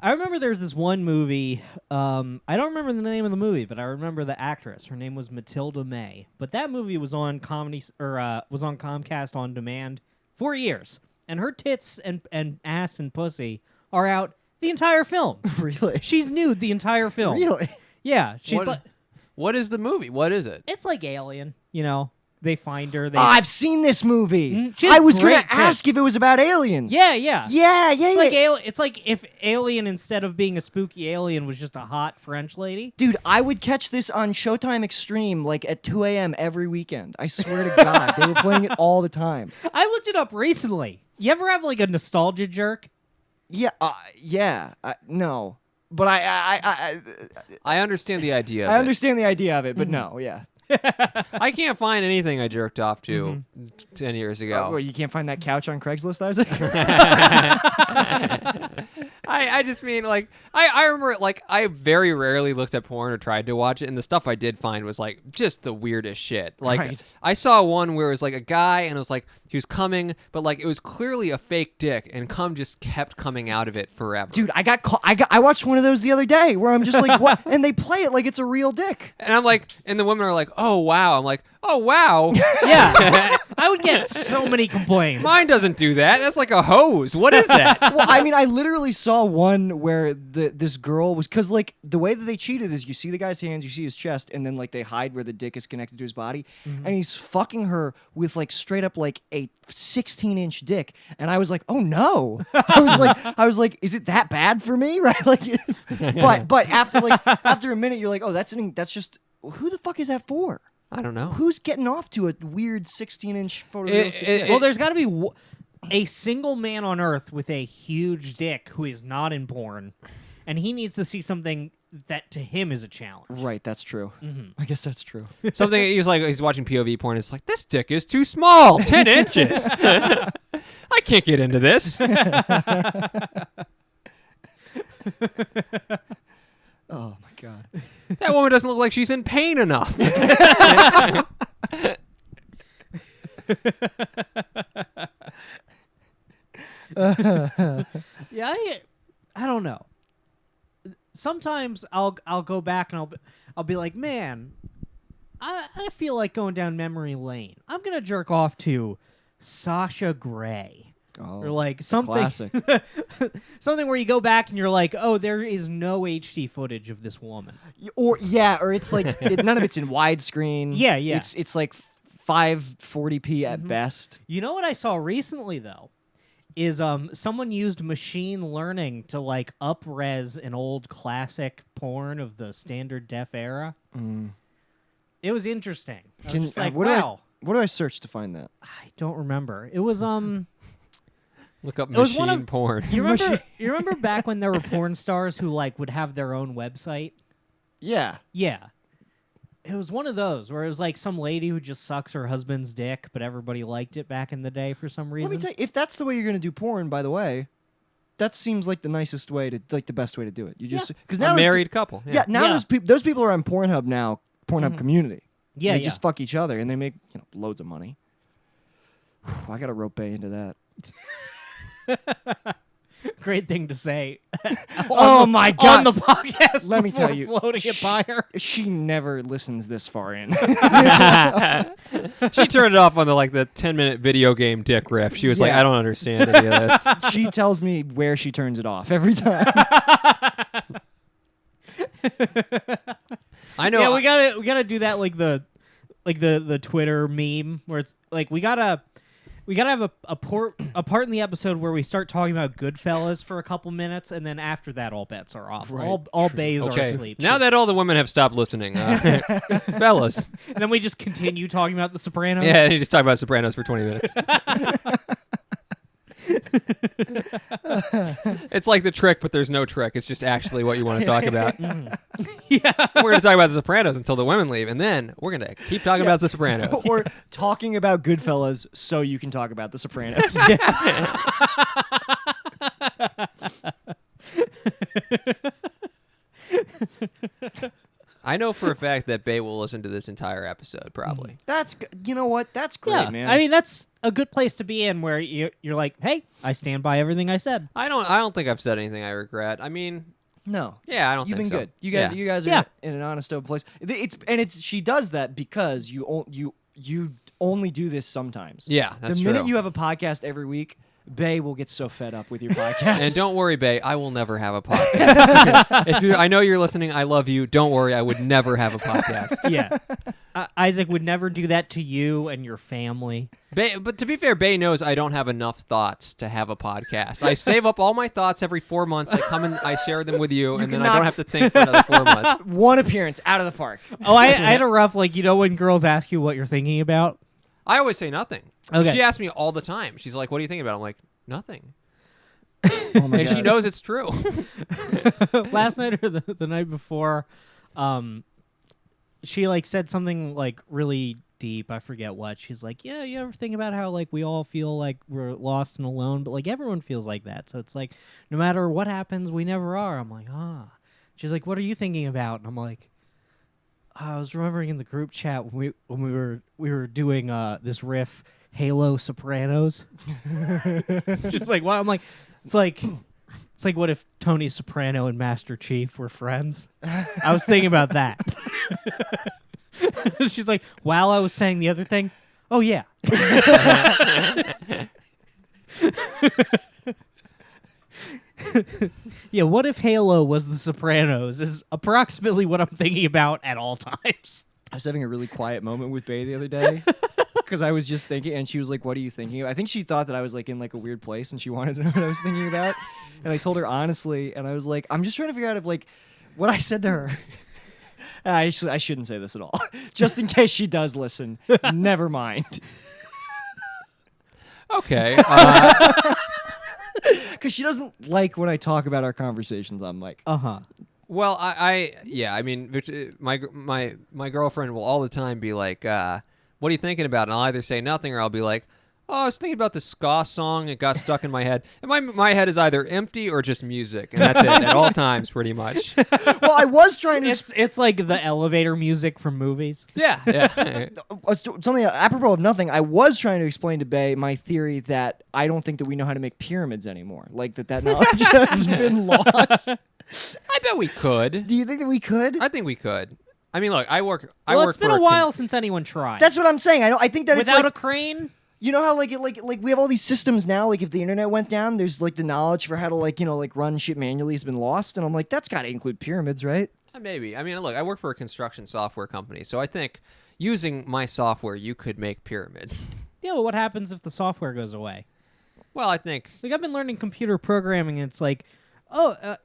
I remember there's this one movie. I don't remember the name of the movie, but I remember the actress. Her name was Matilda May. But that movie was on was on Comcast on demand for years, and her tits and ass and pussy are out the entire film. Really? She's nude the entire film. Really? Yeah, she's What- like, What is the movie? What is it? it's like Alien. You know, they find her. They, I've seen this movie. She has I was gonna great ask tits. if it was about aliens. yeah. It's like if Alien, instead of being a spooky alien, was just a hot French lady. Dude, I would catch this on Showtime Extreme like at 2 a.m. every weekend. I swear to God, they were playing it all the time. I looked it up recently. You ever have like a nostalgia jerk? Yeah, no, but I understand the idea. I understand the idea of it, but no, yeah. I can't find anything I jerked off to 10 years ago. Well, you can't find that couch on Craigslist, Isaac? I just mean like I remember like I very rarely looked at porn or tried to watch it, and the stuff I did find was like just the weirdest shit. Like Right. I saw one where it was like a guy and it was like he was coming, but like it was clearly a fake dick, and cum just kept coming out of it forever. Dude, I watched one of those the other day where I'm just like, what? And they play it like it's a real dick. And I'm like, and the women are like, oh wow. I'm like, oh wow. Yeah. I would get so many complaints. Mine doesn't do that. That's like a hose. What is that? Well, I mean, I literally saw one where this girl was, because like the way that they cheated is you see the guy's hands, you see his chest, and then like they hide where the dick is connected to his body, and he's fucking her with like straight up like a 16-inch dick, and I was like, oh no, I was like, is it that bad for me, right? Like, but after a minute, you're like, oh, that's just who the fuck is that for? I don't know. Who's getting off to a weird 16-inch photorealistic dick? Well, there's got to be a single man on Earth with a huge dick who is not in porn, and he needs to see something that to him is a challenge. Right, that's true. I guess that's true. Something he's watching POV porn. It's like, this dick is too small, 10 inches. I can't get into this. Oh my god. That woman doesn't look like she's in pain enough. Yeah, I don't know. Sometimes I'll go back and I'll be like, man, I feel like going down memory lane. I'm gonna jerk off to Sasha Grey. Oh, Or like something, classic. something where you go back and you're like, oh, there is no HD footage of this woman. Or it's like none of it's in widescreen. Yeah, yeah. It's like 540p at best. You know what I saw recently though, is someone used machine learning to like up-res an old classic porn of the standard def era. It was interesting. I was just like, wow. What do I search to find that? I don't remember. It was Look up It was one machine of- porn. You remember back when there were porn stars who like would have their own website? Yeah. Yeah. It was one of those where it was like some lady who just sucks her husband's dick, but everybody liked it back in the day for some reason. Let me tell you, if that's the way you're gonna do porn, by the way, that seems like the nicest way to, like the best way to do it. You just because now A there's married couple. Yeah, now Yeah. those people are on Pornhub now. Pornhub community. Yeah, they yeah. just fuck each other and they make loads of money. I gotta rope Bay into that. Great thing to say. Oh my God. On the podcast, Let me before tell you, floating it by her. She never listens this far in. She turned it off on the 10-minute video game dick riff. She was like, Yeah. I don't understand any of this. She tells me where she turns it off every time. I know. Yeah, we gotta do that like the Twitter meme where it's like we gotta have a part in the episode where we start talking about Goodfellas for a couple minutes, and then after that, all bets are off. Right. All bays are Okay. asleep. Now that all the women have stopped listening, fellas. And then we just continue talking about The Sopranos. Yeah, you just talk about Sopranos for 20 minutes. It's like the trick, but there's no trick. It's just actually what you want to talk about. Yeah. We're going to talk about the Sopranos until the women leave, and then we're going to keep talking about the Sopranos. Or talking about Goodfellas so you can talk about The Sopranos. I know for a fact that Bay will listen to this entire episode, probably. You know what? That's great, Yeah. man. I mean, that's a good place to be in where you're like, hey, I stand by everything I said. I don't think I've said anything I regret. I mean, no. yeah, I don't You've think been so. good. You Yeah. guys are Yeah. in an honest open place. She does that because you only do this sometimes. Yeah, that's the minute true. you have a podcast every week, Bay will get so fed up with your podcast. And don't worry, Bay, I will never have a podcast. I know you're listening, I love you. Don't worry, I would never have a podcast. Yeah. Isaac would never do that to you and your family. Bay, but to be fair, Bay knows I don't have enough thoughts to have a podcast. I save up all my thoughts every 4 months. I come and I share them with you, and then I don't have to think for another 4 months. one appearance out of the park. Oh, I had a rough, when girls ask you what you're thinking about. I always say nothing. Okay. She asks me all the time. She's like, what do you think about it? I'm like, nothing. Oh my And she knows it's true. Last night or the night before, she said something really deep. I forget what. She's like, yeah, you ever think about how like we all feel like we're lost and alone, but like everyone feels like that. So it's like no matter what happens, we never are. I'm like, ah. She's like, what are you thinking about? And I'm like, I was remembering in the group chat when we were doing this riff, Halo Sopranos. She's like, what? I'm like, it's like what if Tony Soprano and Master Chief were friends? I was thinking about that. She's like, while I was saying the other thing, oh yeah. Yeah, what if Halo was the Sopranos is approximately what I'm thinking about at all times. I was having a really quiet moment with Bae the other day because I was just thinking, and she was like, what are you thinking of? I think she thought that I was like in like a weird place and she wanted to know what I was thinking about. And I told her honestly, and I was like, I'm just trying to figure out if like what I said to her. I shouldn't say this at all. Just in case she does listen. Never mind. Okay. Because she doesn't like when I talk about our conversations on mic. Uh-huh. Well, I mean, my girlfriend will all the time be like, what are you thinking about? And I'll either say nothing or I'll be like, oh, I was thinking about the ska song. It got stuck in my head. And my head is either empty or just music. And that's it at all times, pretty much. Well, I was trying to... It's like the elevator music from movies. Yeah. Something apropos of nothing, I was trying to explain to Bae my theory that I don't think that we know how to make pyramids anymore. Like that knowledge has been lost. I bet we could. Do you think that we could? I think we could. I mean, look, It's been a while since anyone tried. That's what I'm saying. I think that without it's like, a crane. you know how like we have all these systems now. Like if the internet went down, there's like the knowledge for how to like run shit manually has been lost. And I'm like, that's got to include pyramids, right? Maybe. I mean, look, I work for a construction software company, so I think using my software, you could make pyramids. Yeah, well, what happens if the software goes away? Well, I think Like I've been learning computer programming, and it's like,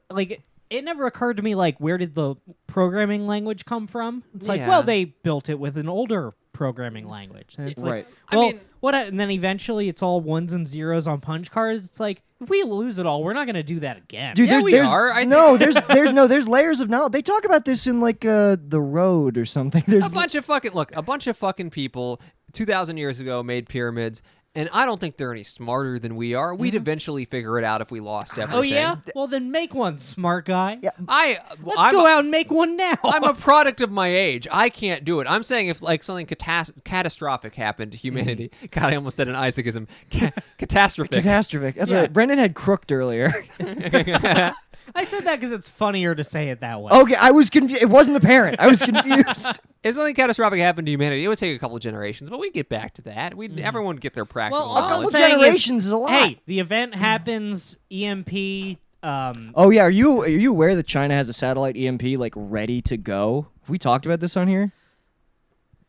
like it never occurred to me like where did the programming language come from? It's like, Yeah. well, they built it with an older programming language. And it's Right. like, well, I mean- and then eventually it's all ones and zeros on punch cards. It's like if we lose it all, we're not going to do that again. Dude, Yeah, there's we are. I there's layers of knowledge. They talk about this in like The Road or something. There's a bunch of fucking people 2,000 years ago made pyramids, and I don't think they're any smarter than we are. We'd eventually figure it out if we lost everything. Oh yeah? Well, then make one, smart guy. Yeah. Let's go out and make one now. I'm a product of my age. I can't do it. I'm saying if like something catastrophic happened to humanity. God, I almost said an Isaacism. Catastrophic. catastrophic. That's Yeah. right. Brendan had crooked earlier. I said that because it's funnier to say it that way. Okay, I was confused. It wasn't apparent. I was confused. If something catastrophic happened to humanity, it would take a couple generations, but we'd get back to that. Everyone would get their practical Well, all I'm knowledge. couple saying generations is a lot. Hey, the event happens. EMP. Oh yeah, are you aware that China has a satellite EMP like ready to go? Have we talked about this on here?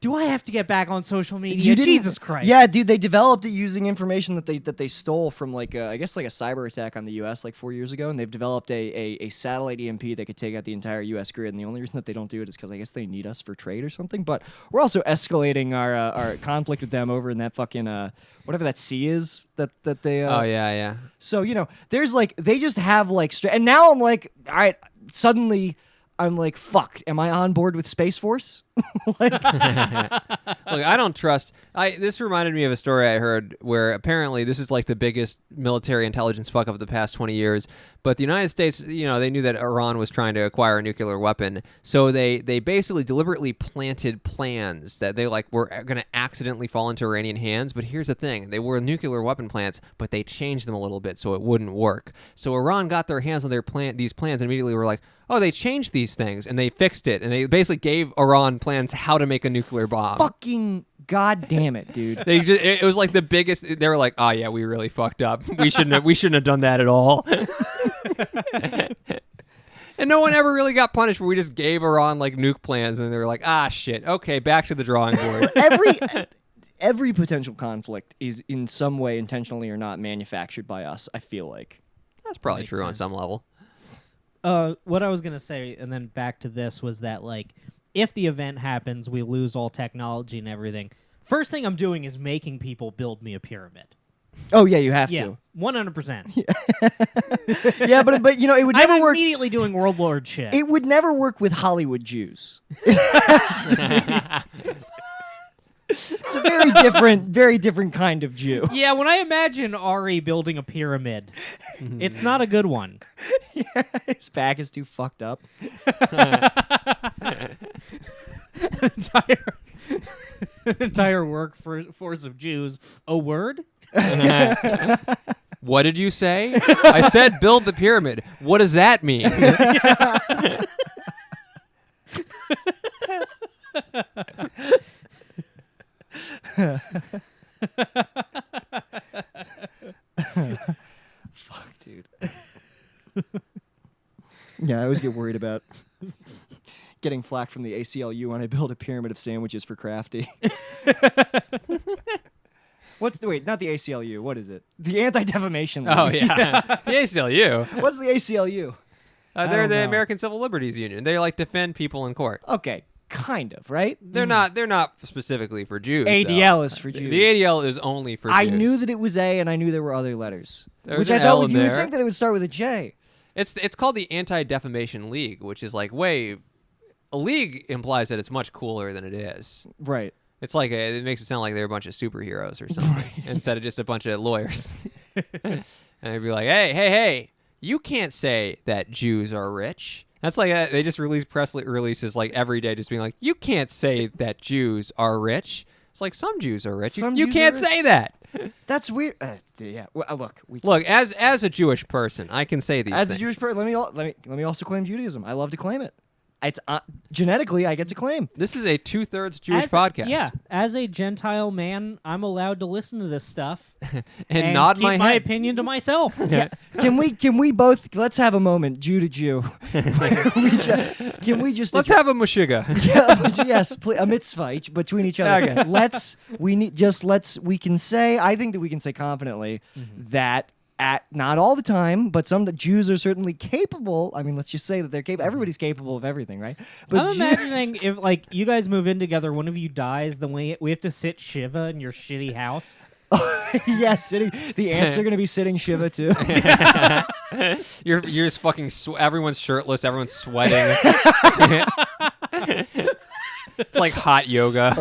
Do I have to get back on social media? You didn't- Jesus Christ. Yeah, dude, they developed it using information that they stole from like I guess like a cyber attack on the U.S. like 4 years ago, and they've developed a satellite EMP that could take out the entire U.S. grid. And the only reason that they don't do it is because I guess they need us for trade or something. But we're also escalating our conflict with them over in that fucking whatever that sea is that they. Oh yeah. So there's like they just have like and now I'm like, all right, suddenly. I'm like, fuck, am I on board with Space Force? Look, I don't trust. This reminded me of a story I heard where apparently this is like the biggest military intelligence fuck up of the past 20 years. But the United States, they knew that Iran was trying to acquire a nuclear weapon, so they basically deliberately planted plans that they like were going to accidentally fall into Iranian hands. But here's the thing: they were nuclear weapon plans, but they changed them a little bit so it wouldn't work. So Iran got their hands on these plans and immediately were like, oh, they changed these things, and they fixed it, and they basically gave Iran plans how to make a nuclear bomb. Fucking goddamn it, dude. It was like the biggest. They were like, oh yeah, we really fucked up. We shouldn't have done that at all. And no one ever really got punished. We just gave Iran like nuke plans, and they were like, ah shit, okay, back to the drawing board. Every potential conflict is in some way, intentionally or not, manufactured by us. I feel like That's probably Makes true on sense. some level. What I was gonna say, and then back to this, was that like if the event happens, we lose all technology and everything. First thing I'm doing is making people build me a pyramid. Oh yeah, you have Yeah, to. 100%. Yeah, but it would never I'm work. immediately doing warlord shit. It would never work with Hollywood Jews. It's a very different kind of Jew. Yeah, when I imagine Ari building a pyramid, it's not a good one. Yeah, his back is too fucked up. Entire workforce of Jews. A word? What did you say? I said build the pyramid. What does that mean? Fuck, dude. Yeah, I always get worried about getting flack from the ACLU when I build a pyramid of sandwiches for Crafty. Wait, not the ACLU. What is it? The Anti-Defamation League. Oh, yeah. The ACLU. What's the ACLU? They're don't the know. American Civil Liberties Union. They like defend people in court. Okay, kind of, right? They're not specifically for Jews. though. ADL is for Jews. The ADL is only for I Jews. knew that it was A, and I knew there were other letters. There's which an I thought L in you would there. think that it would start with a J. It's called the Anti-Defamation League, which is like a league implies that it's much cooler than it is. Right. It's like it makes it sound like they're a bunch of superheroes or something instead of just a bunch of lawyers. And they'd be like, hey, you can't say that Jews are rich. That's like they just release press releases like every day, just being like, you can't say that Jews are rich. It's like some Jews are rich. Some You Jews can't are rich. say that. That's weird. Yeah. Well, Look, as a Jewish person, I can say these as things. a Jewish person, let me also claim Judaism. I love to claim it. It's genetically, I get to claim. This is a 2/3 Jewish As- podcast. Yeah, as a Gentile man, I'm allowed to lissn to this stuff and nod keep my my head. opinion to myself. Can we both? Let's have a moment, Jew to Jew. Can we just? Let's have a mushiga. Yes, a mitzvah between each other. Okay. We can say. I think that we can say confidently that. Not all the time, but some Jews are certainly capable. I mean, let's just say that they're capable. Everybody's capable of everything, right? But I'm Jews- imagining if like you guys move in together, one of you dies, then we have to sit Shiva in your shitty house. Yes, sitting. The ants are going to be sitting Shiva too. You're just fucking. Everyone's shirtless. Everyone's sweating. It's like hot yoga.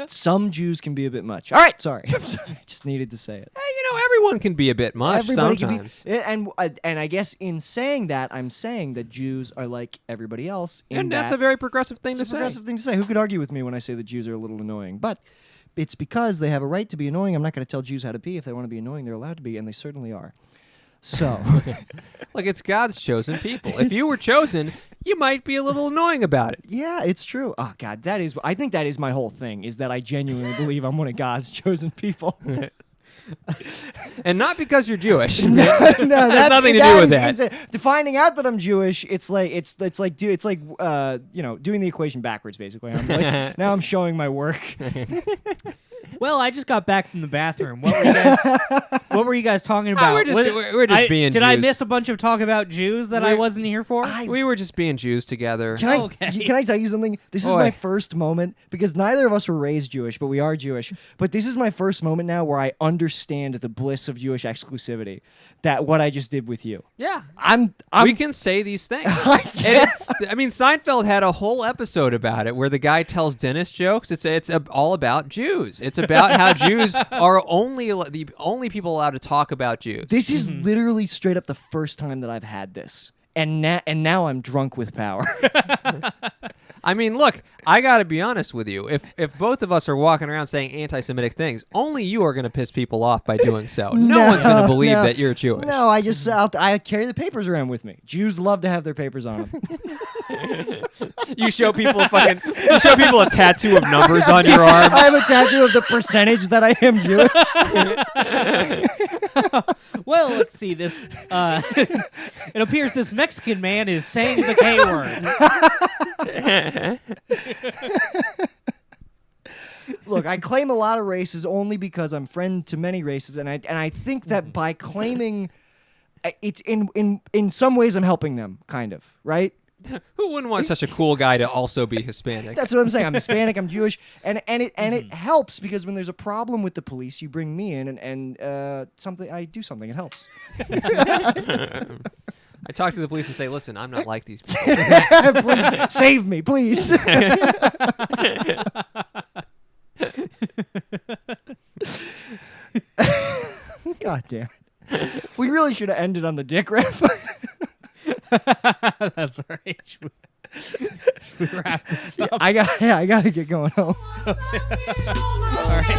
Some Jews can be a bit much. All right, sorry. I'm sorry. I just needed to say it. Hey, everyone can be a bit much sometimes. Can be, and I guess in saying that, I'm saying that Jews are like everybody else. And that's a very progressive thing it's to a say. progressive thing to say. Who could argue with me when I say that Jews are a little annoying? But it's because they have a right to be annoying. I'm not going to tell Jews how to be. If they want to be annoying, they're allowed to be, and they certainly are. So, Like, it's God's chosen people. If you were chosen, you might be a little annoying about it. yeah, it's true. Oh God, I think that is my whole thing. Is that I genuinely believe I'm one of God's chosen people. And not because you're Jewish. No, that's nothing to do with is that. insane. Finding out that I'm Jewish, it's like doing the equation backwards. Basically, I'm like, now I'm showing my work. Well, I just got back from the bathroom. What were you guys talking about? we're just being Did I Jews. miss a bunch of talk about Jews that I We're- wasn't here for? We were just being Jews together. Can I tell you something? This is Boy. my first moment because neither of us were raised Jewish, but we are Jewish. But this is my first moment now where I understand the bliss of Jewish exclusivity. That what I just did with you. Yeah. I'm We can say these things. I can't. I mean, Seinfeld had a whole episode about it where the guy tells dentist jokes. It's all about Jews. It's about how Jews are the only people allowed to talk about Jews. This is literally straight up the first time that I've had this. And now I'm drunk with power. I mean, look, I got to be honest with you. If both of us are walking around saying anti-Semitic things, only you are going to piss people off by doing so. No one's going to believe that you're Jewish. No, I carry the papers around with me. Jews love to have their papers on them. You show people a tattoo of numbers on your arm. I have a tattoo of the percentage that I am Jewish. Well, let's see this. It appears this Mexican man is saying the K word. Look, I claim a lot of races only because I'm friend to many races, and I think that by claiming, it's in some ways I'm helping them, kind of, right? Who wouldn't want such a cool guy to also be Hispanic? That's what I'm saying. I'm Hispanic. I'm Jewish, and it helps because when there's a problem with the police, you bring me in, and I do something. It helps. I talk to the police and say, listen, I'm not like these people. Please save me, please. God damn it. We really should have ended on the dick rap. That's right. Should we wrap this up? I gotta get going home. All right.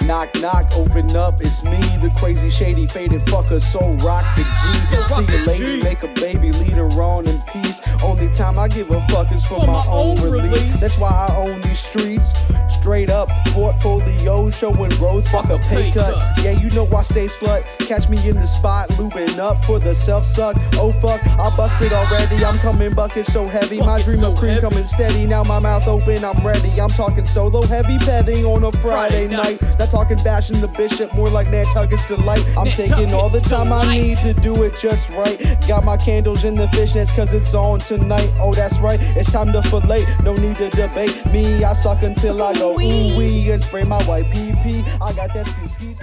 Knock, knock, open up, it's me, the crazy, shady, faded fucker, so rock the G. See a lady, make a baby, lead her on in peace. Only time I give a fuck is for my own release. That's why I own these streets. Straight up, portfolio, showing growth, fuck a pay cut. Yeah, you know I stay slut. Catch me in the spot, looping up for the self-suck. Oh fuck, I busted already, I'm coming bucket so heavy. My dream of cream coming steady, now my mouth open, I'm ready. I'm talking solo, heavy petting on a Friday night. Not talking bashing the bishop, more like Nantucket's delight. I'm taking all the time I need to do it just right. Got my candles in the fishnets cause it's on tonight. Oh, that's right, it's time to fillet. No need to debate me, I suck until I go ooh-wee and spray my white pee-pee. I got that ski.